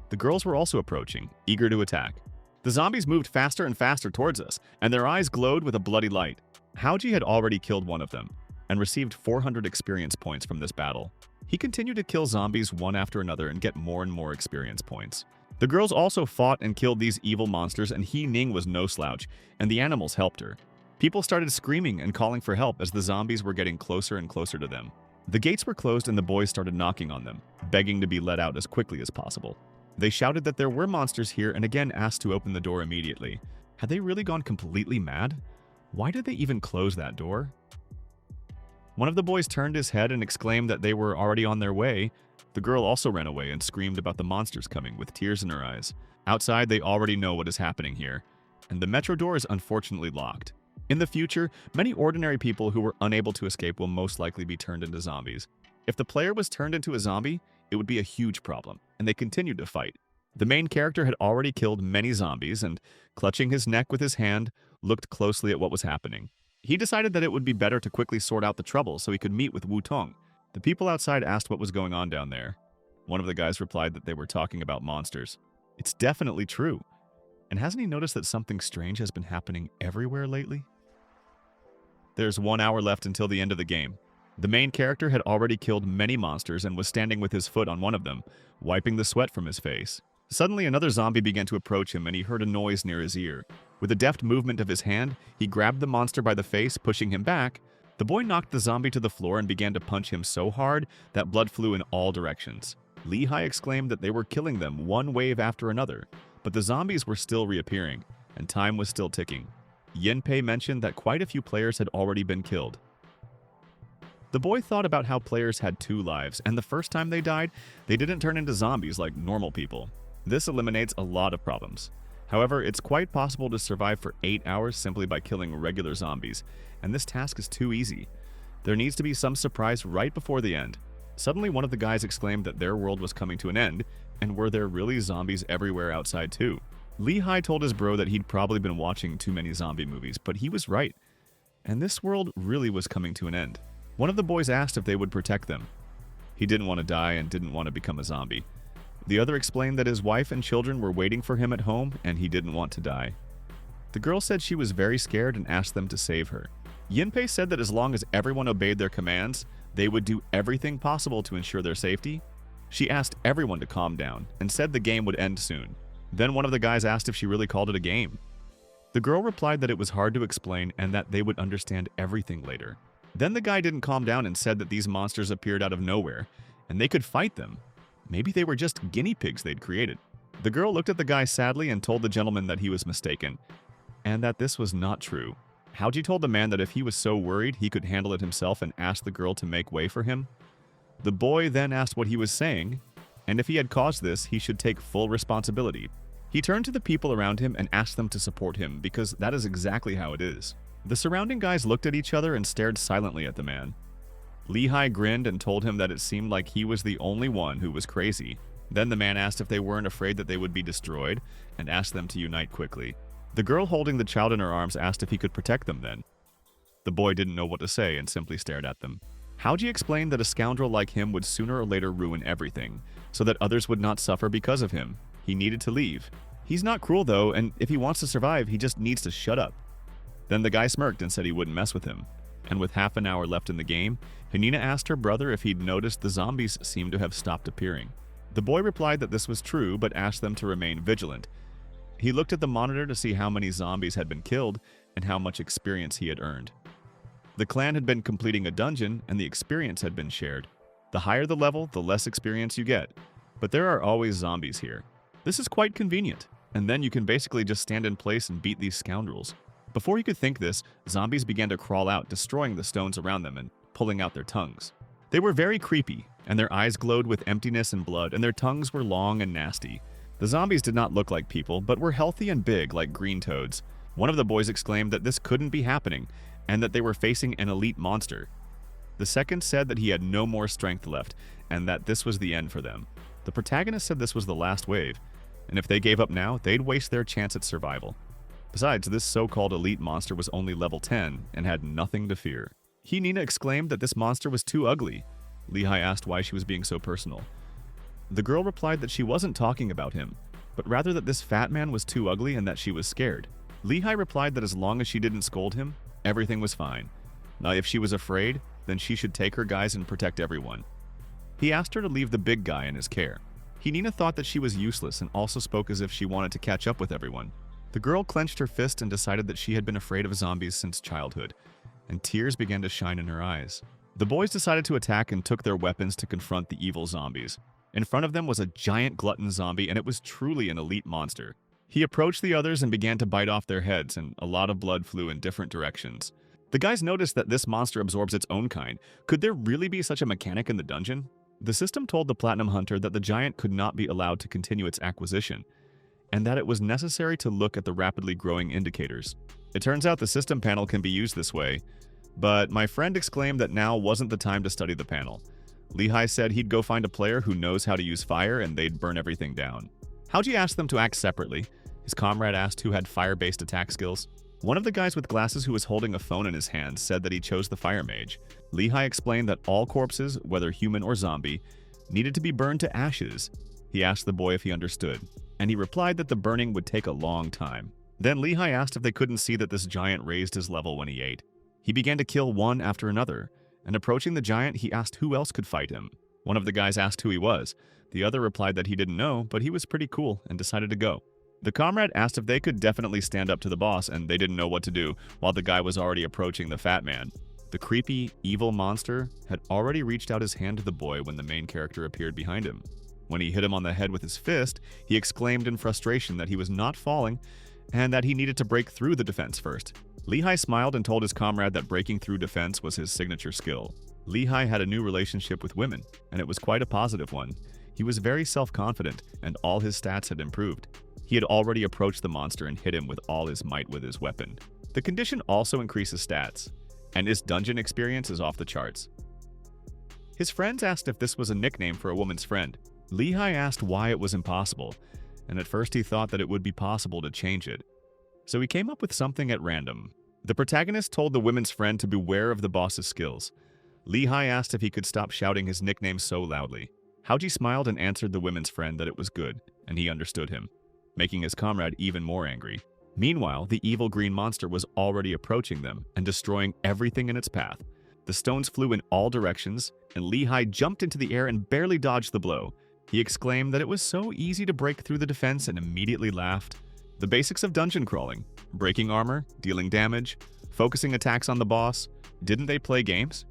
The girls were also approaching, eager to attack. The zombies moved faster and faster towards us, and their eyes glowed with a bloody light. Howie had already killed one of them, and received 400 experience points from this battle. He continued to kill zombies one after another and get more and more experience points. The girls also fought and killed these evil monsters, and Ning was no slouch, and the animals helped her. People started screaming and calling for help as the zombies were getting closer and closer to them. The gates were closed and the boys started knocking on them, begging to be let out as quickly as possible. They shouted that there were monsters here and again asked to open the door immediately. Had they really gone completely mad? Why did they even close that door? One of the boys turned his head and exclaimed that they were already on their way. The girl also ran away and screamed about the monsters coming with tears in her eyes. Outside, they already know what is happening here, and the metro door is unfortunately locked. In the future, many ordinary people who were unable to escape will most likely be turned into zombies. If the player was turned into a zombie, it would be a huge problem, and they continued to fight. The main character had already killed many zombies and, clutching his neck with his hand, looked closely at what was happening. He decided that it would be better to quickly sort out the trouble so he could meet with Wu Tong. The people outside asked what was going on down there. One of the guys replied that they were talking about monsters. It's definitely true. And hasn't he noticed that something strange has been happening everywhere lately? There's 1 hour left until the end of the game. The main character had already killed many monsters and was standing with his foot on one of them, wiping the sweat from his face. Suddenly, another zombie began to approach him and he heard a noise near his ear. With a deft movement of his hand, he grabbed the monster by the face, pushing him back. The boy knocked the zombie to the floor and began to punch him so hard that blood flew in all directions. Lehigh exclaimed that they were killing them one wave after another, but the zombies were still reappearing, and time was still ticking. Yinpei mentioned that quite a few players had already been killed. The boy thought about how players had 2 lives, and the first time they died, they didn't turn into zombies like normal people. This eliminates a lot of problems. However, it's quite possible to survive for 8 hours simply by killing regular zombies, and this task is too easy. There needs to be some surprise right before the end. Suddenly, one of the guys exclaimed that their world was coming to an end, and were there really zombies everywhere outside too? Lehigh told his bro that he'd probably been watching too many zombie movies, but he was right. And this world really was coming to an end. One of the boys asked if they would protect them. He didn't want to die and didn't want to become a zombie. The other explained that his wife and children were waiting for him at home and he didn't want to die. The girl said she was very scared and asked them to save her. Yinpei said that as long as everyone obeyed their commands, they would do everything possible to ensure their safety. She asked everyone to calm down and said the game would end soon. Then one of the guys asked if she really called it a game. The girl replied that it was hard to explain and that they would understand everything later. Then the guy didn't calm down and said that these monsters appeared out of nowhere, and they could fight them. Maybe they were just guinea pigs they'd created. The girl looked at the guy sadly and told the gentleman that he was mistaken, and that this was not true. Haoji told the man that if he was so worried, he could handle it himself and asked the girl to make way for him. The boy then asked what he was saying, and if he had caused this, he should take full responsibility. He turned to the people around him and asked them to support him, because that is exactly how it is. The surrounding guys looked at each other and stared silently at the man. Lehigh grinned and told him that it seemed like he was the only one who was crazy. Then the man asked if they weren't afraid that they would be destroyed, and asked them to unite quickly. The girl holding the child in her arms asked if he could protect them then. The boy didn't know what to say and simply stared at them. Haoji explained that a scoundrel like him would sooner or later ruin everything, so that others would not suffer because of him. He needed to leave. He's not cruel though, and if he wants to survive, he just needs to shut up. Then the guy smirked and said he wouldn't mess with him. And with half an hour left in the game, Hanina asked her brother if he'd noticed the zombies seemed to have stopped appearing. The boy replied that this was true, but asked them to remain vigilant. He looked at the monitor to see how many zombies had been killed and how much experience he had earned. The clan had been completing a dungeon and the experience had been shared. The higher the level, the less experience you get. But there are always zombies here. This is quite convenient, and then you can basically just stand in place and beat these scoundrels. Before you could think this, zombies began to crawl out, destroying the stones around them and pulling out their tongues. They were very creepy, and their eyes glowed with emptiness and blood, and their tongues were long and nasty. The zombies did not look like people, but were healthy and big like green toads. One of the boys exclaimed that this couldn't be happening, and that they were facing an elite monster. The second said that he had no more strength left, and that this was the end for them. The protagonist said this was the last wave, and if they gave up now, they'd waste their chance at survival. Besides, this so-called elite monster was only level 10 and had nothing to fear. Nina exclaimed that this monster was too ugly. Lehigh asked why she was being so personal. The girl replied that she wasn't talking about him, but rather that this fat man was too ugly and that she was scared. Lehigh replied that as long as she didn't scold him, everything was fine. Now if she was afraid, then she should take her guys and protect everyone. He asked her to leave the big guy in his care. Nina thought that she was useless and also spoke as if she wanted to catch up with everyone. The girl clenched her fist and decided that she had been afraid of zombies since childhood, and tears began to shine in her eyes. The boys decided to attack and took their weapons to confront the evil zombies. In front of them was a giant glutton zombie, and it was truly an elite monster. He approached the others and began to bite off their heads, and a lot of blood flew in different directions. The guys noticed that this monster absorbs its own kind. Could there really be such a mechanic in the dungeon? The system told the Platinum Hunter that the giant could not be allowed to continue its acquisition, and that it was necessary to look at the rapidly growing indicators. It turns out the system panel can be used this way, but my friend exclaimed that now wasn't the time to study the panel. Lehigh said he'd go find a player who knows how to use fire and they'd burn everything down. Haoji asked them to act separately. His comrade asked who had fire-based attack skills. One of the guys with glasses who was holding a phone in his hand said that he chose the fire mage. Lehigh explained that all corpses, whether human or zombie, needed to be burned to ashes. He asked the boy if he understood, and he replied that the burning would take a long time. Then Lehigh asked if they couldn't see that this giant raised his level when he ate. He began to kill one after another, and approaching the giant, he asked who else could fight him. One of the guys asked who he was. The other replied that he didn't know, but he was pretty cool and decided to go. The comrade asked if they could definitely stand up to the boss, and they didn't know what to do, while the guy was already approaching the fat man. The creepy, evil monster had already reached out his hand to the boy when the main character appeared behind him. When he hit him on the head with his fist, he exclaimed in frustration that he was not falling and that he needed to break through the defense first. Lehigh smiled and told his comrade that breaking through defense was his signature skill. Lehigh had a new relationship with women, and it was quite a positive one. He was very self-confident, and all his stats had improved. He had already approached the monster and hit him with all his might with his weapon. The condition also increases stats, and his dungeon experience is off the charts. His friends asked if this was a nickname for a woman's friend. Lehigh asked why it was impossible, and at first he thought that it would be possible to change it. So he came up with something at random. The protagonist told the woman's friend to beware of the boss's skills. Lehigh asked if he could stop shouting his nickname so loudly. Howie smiled and answered the woman's friend that it was good, and he understood him, making his comrade even more angry. Meanwhile, the evil green monster was already approaching them and destroying everything in its path. The stones flew in all directions, and Lehigh jumped into the air and barely dodged the blow. He exclaimed that it was so easy to break through the defense and immediately laughed. The basics of dungeon crawling: breaking armor, dealing damage, focusing attacks on the boss. Didn't they play games?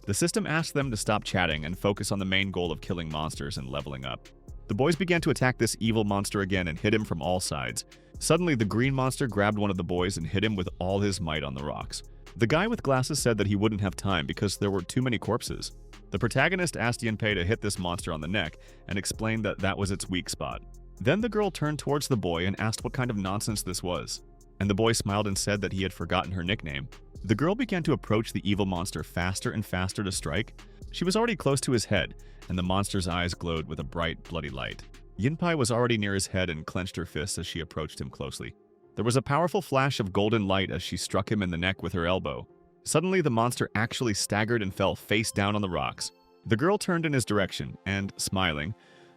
The system asked them to stop chatting and focus on the main goal of killing monsters and leveling up. The boys began to attack this evil monster again and hit him from all sides. Suddenly, the green monster grabbed one of the boys and hit him with all his might on the rocks. The guy with glasses said that he wouldn't have time because there were too many corpses. The protagonist asked Yanpei to hit this monster on the neck and explained that that was its weak spot. Then the girl turned towards the boy and asked what kind of nonsense this was, and the boy smiled and said that he had forgotten her nickname. The girl began to approach the evil monster faster and faster to strike. She was already close to his head, and the monster's eyes glowed with a bright, bloody light. Yanpei was already near his head and clenched her fists as she approached him closely. There was a powerful flash of golden light as she struck him in the neck with her elbow. Suddenly, the monster actually staggered and fell face down on the rocks. The girl turned in his direction and, smiling,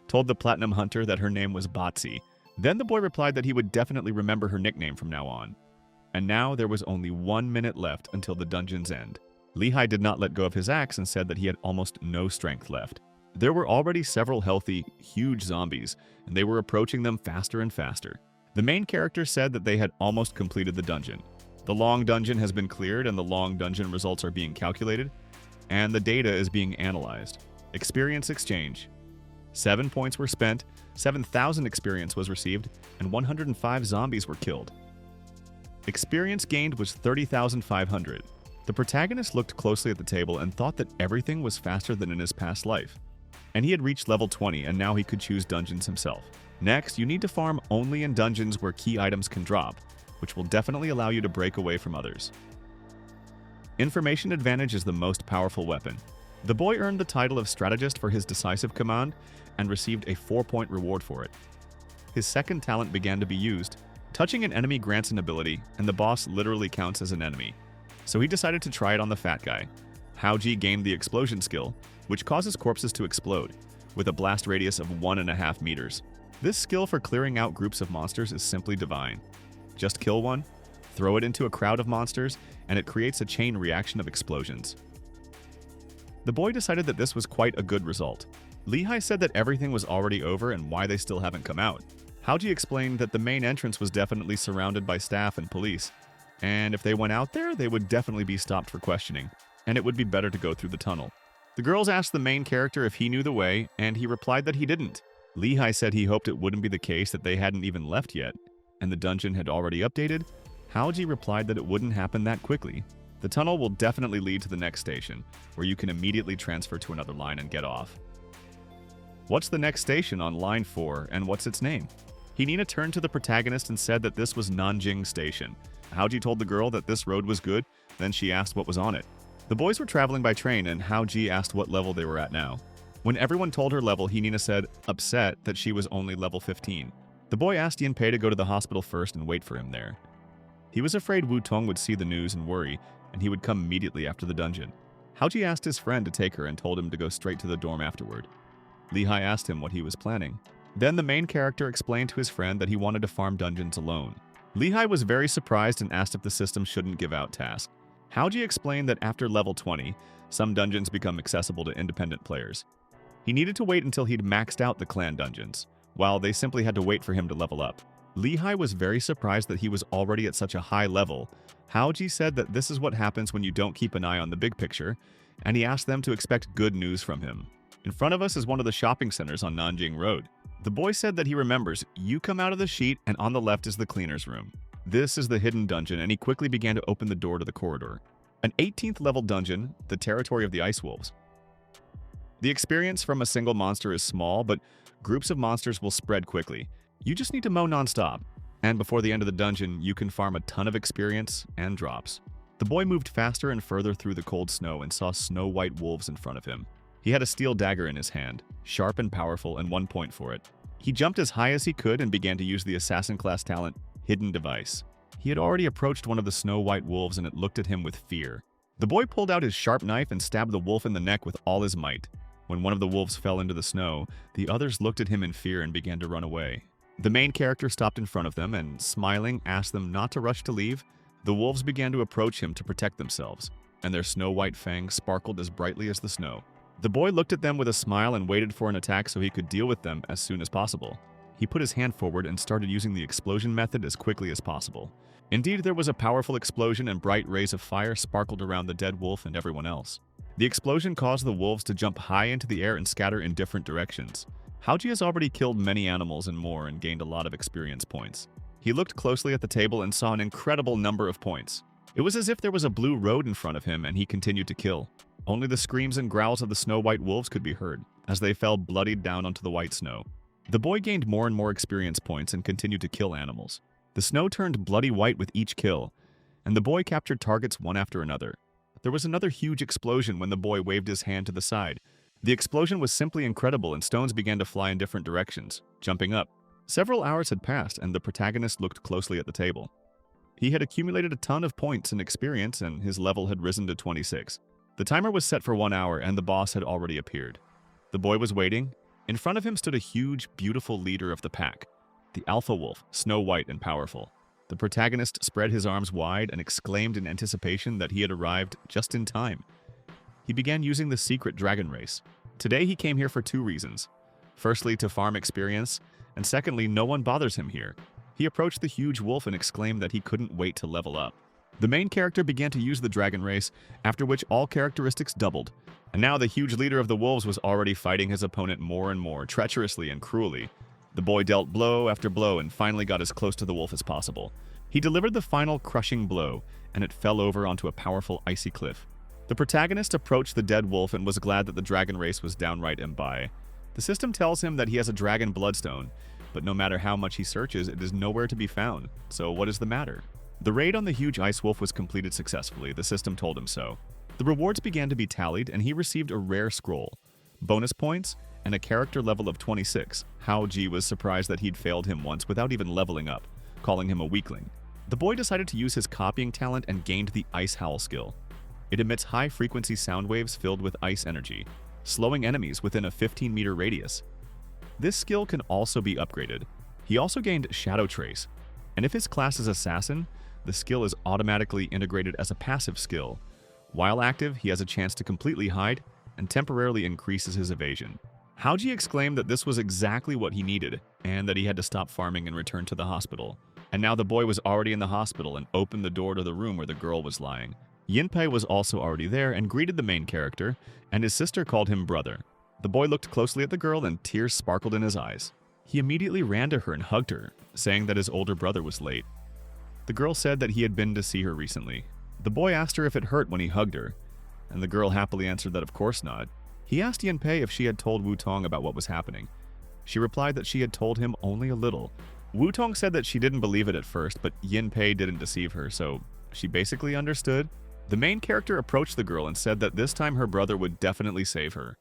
told the Platinum Hunter that her name was Batsy. Then the boy replied that he would definitely remember her nickname from now on. And now there was only 1 minute left until the dungeon's end. Lehigh did not let go of his axe and said that he had almost no strength left. There were already several healthy, huge zombies, and they were approaching them faster and faster. The main character said that they had almost completed the dungeon. The long dungeon has been cleared and the long dungeon results are being calculated, and the data is being analyzed. Experience exchange. 7 points were spent, 7,000 experience was received, and 105 zombies were killed. Experience gained was 30,500. The protagonist looked closely at the table and thought that everything was faster than in his past life. And he had reached level 20 and now he could choose dungeons himself. Next, you need to farm only in dungeons where key items can drop, which will definitely allow you to break away from others. Information advantage is the most powerful weapon. The boy earned the title of strategist for his decisive command and received a 4-point reward for it. His second talent began to be used. Touching an enemy grants an ability, and the boss literally counts as an enemy. So he decided to try it on the fat guy. Howie gained the explosion skill, which causes corpses to explode, with a blast radius of 1.5 meters. This skill for clearing out groups of monsters is simply divine. Just kill one, throw it into a crowd of monsters, and it creates a chain reaction of explosions. The boy decided that this was quite a good result. Lehigh said that everything was already over and why they still haven't come out. Howie explained that the main entrance was definitely surrounded by staff and police, and if they went out there, they would definitely be stopped for questioning, and it would be better to go through the tunnel. The girls asked the main character if he knew the way, and he replied that he didn't. Lehigh said he hoped it wouldn't be the case that they hadn't even left yet, and the dungeon had already updated. Howie replied that it wouldn't happen that quickly. The tunnel will definitely lead to the next station, where you can immediately transfer to another line and get off. What's the next station on line 4, and what's its name? Hinina turned to the protagonist and said that this was Nanjing Station. Howie told the girl that this road was good, then she asked what was on it. The boys were traveling by train, and Howie asked what level they were at now. When everyone told her level, Hinina said, upset, that she was only level 15. The boy asked Yanpei to go to the hospital first and wait for him there. He was afraid Wu Tong would see the news and worry, and he would come immediately after the dungeon. Howie asked his friend to take her and told him to go straight to the dorm afterward. Lehigh asked him what he was planning. Then the main character explained to his friend that he wanted to farm dungeons alone. Lehigh was very surprised and asked if the system shouldn't give out tasks. Howie explained that after level 20, some dungeons become accessible to independent players. He needed to wait until he'd maxed out the clan dungeons, while they simply had to wait for him to level up. Lehigh was very surprised that he was already at such a high level. Howie said that this is what happens when you don't keep an eye on the big picture, and he asked them to expect good news from him. In front of us is one of the shopping centers on Nanjing Road. The boy said that he remembers, you come out of the sheet and on the left is the cleaner's room. This is the hidden dungeon, and he quickly began to open the door to the corridor. An 18th level dungeon, the territory of the Ice Wolves. The experience from a single monster is small, but groups of monsters will spread quickly. You just need to mow non-stop, and before the end of the dungeon, you can farm a ton of experience and drops. The boy moved faster and further through the cold snow and saw snow-white wolves in front of him. He had a steel dagger in his hand, sharp and powerful, and 1 point for it. He jumped as high as he could and began to use the assassin class talent, Hidden Device. He had already approached one of the snow-white wolves and it looked at him with fear. The boy pulled out his sharp knife and stabbed the wolf in the neck with all his might. When one of the wolves fell into the snow, the others looked at him in fear and began to run away. The main character stopped in front of them and, smiling, asked them not to rush to leave. The wolves began to approach him to protect themselves, and their snow-white fangs sparkled as brightly as the snow. The boy looked at them with a smile and waited for an attack so he could deal with them as soon as possible. He put his hand forward and started using the explosion method as quickly as possible. Indeed, there was a powerful explosion and bright rays of fire sparkled around the dead wolf and everyone else. The explosion caused the wolves to jump high into the air and scatter in different directions. Howie has already killed many animals and more and gained a lot of experience points. He looked closely at the table and saw an incredible number of points. It was as if there was a blue road in front of him and he continued to kill. Only the screams and growls of the snow-white wolves could be heard, as they fell bloodied down onto the white snow. The boy gained more and more experience points and continued to kill animals. The snow turned bloody white with each kill, and the boy captured targets one after another. There was another huge explosion when the boy waved his hand to the side. The explosion was simply incredible and stones began to fly in different directions, jumping up. Several hours had passed and the protagonist looked closely at the table. He had accumulated a ton of points and experience and his level had risen to 26. The timer was set for 1 hour and the boss had already appeared. The boy was waiting. In front of him stood a huge, beautiful leader of the pack, the alpha wolf, snow white and powerful. The protagonist spread his arms wide and exclaimed in anticipation that he had arrived just in time. He began using the secret dragon race. Today he came here for 2 reasons. Firstly, to farm experience, and secondly, no one bothers him here. He approached the huge wolf and exclaimed that he couldn't wait to level up. The main character began to use the dragon race, after which all characteristics doubled. And now the huge leader of the wolves was already fighting his opponent more and more, treacherously and cruelly. The boy dealt blow after blow and finally got as close to the wolf as possible. He delivered the final crushing blow, and it fell over onto a powerful icy cliff. The protagonist approached the dead wolf and was glad that the dragon race was downright imbai. The system tells him that he has a dragon bloodstone, but no matter how much he searches, it is nowhere to be found. So what is the matter? The raid on the huge ice wolf was completed successfully, the system told him so. The rewards began to be tallied and he received a rare scroll, bonus points, and a character level of 26. Howie was surprised that he'd failed him once without even leveling up, calling him a weakling. The boy decided to use his copying talent and gained the Ice Howl skill. It emits high-frequency sound waves filled with ice energy, slowing enemies within a 15-meter radius. This skill can also be upgraded. He also gained Shadow Trace, and if his class is Assassin, the skill is automatically integrated as a passive skill. While active, he has a chance to completely hide and temporarily increases his evasion. Howie exclaimed that this was exactly what he needed, and that he had to stop farming and return to the hospital. And now the boy was already in the hospital and opened the door to the room where the girl was lying. Yinpei was also already there and greeted the main character, and his sister called him brother. The boy looked closely at the girl and tears sparkled in his eyes. He immediately ran to her and hugged her, saying that his older brother was late. The girl said that he had been to see her recently. The boy asked her if it hurt when he hugged her, and the girl happily answered that of course not. He asked Yinpei if she had told Wutong about what was happening. She replied that she had told him only a little. Wutong said that she didn't believe it at first, but Yinpei didn't deceive her, so she basically understood. The main character approached the girl and said that this time her brother would definitely save her.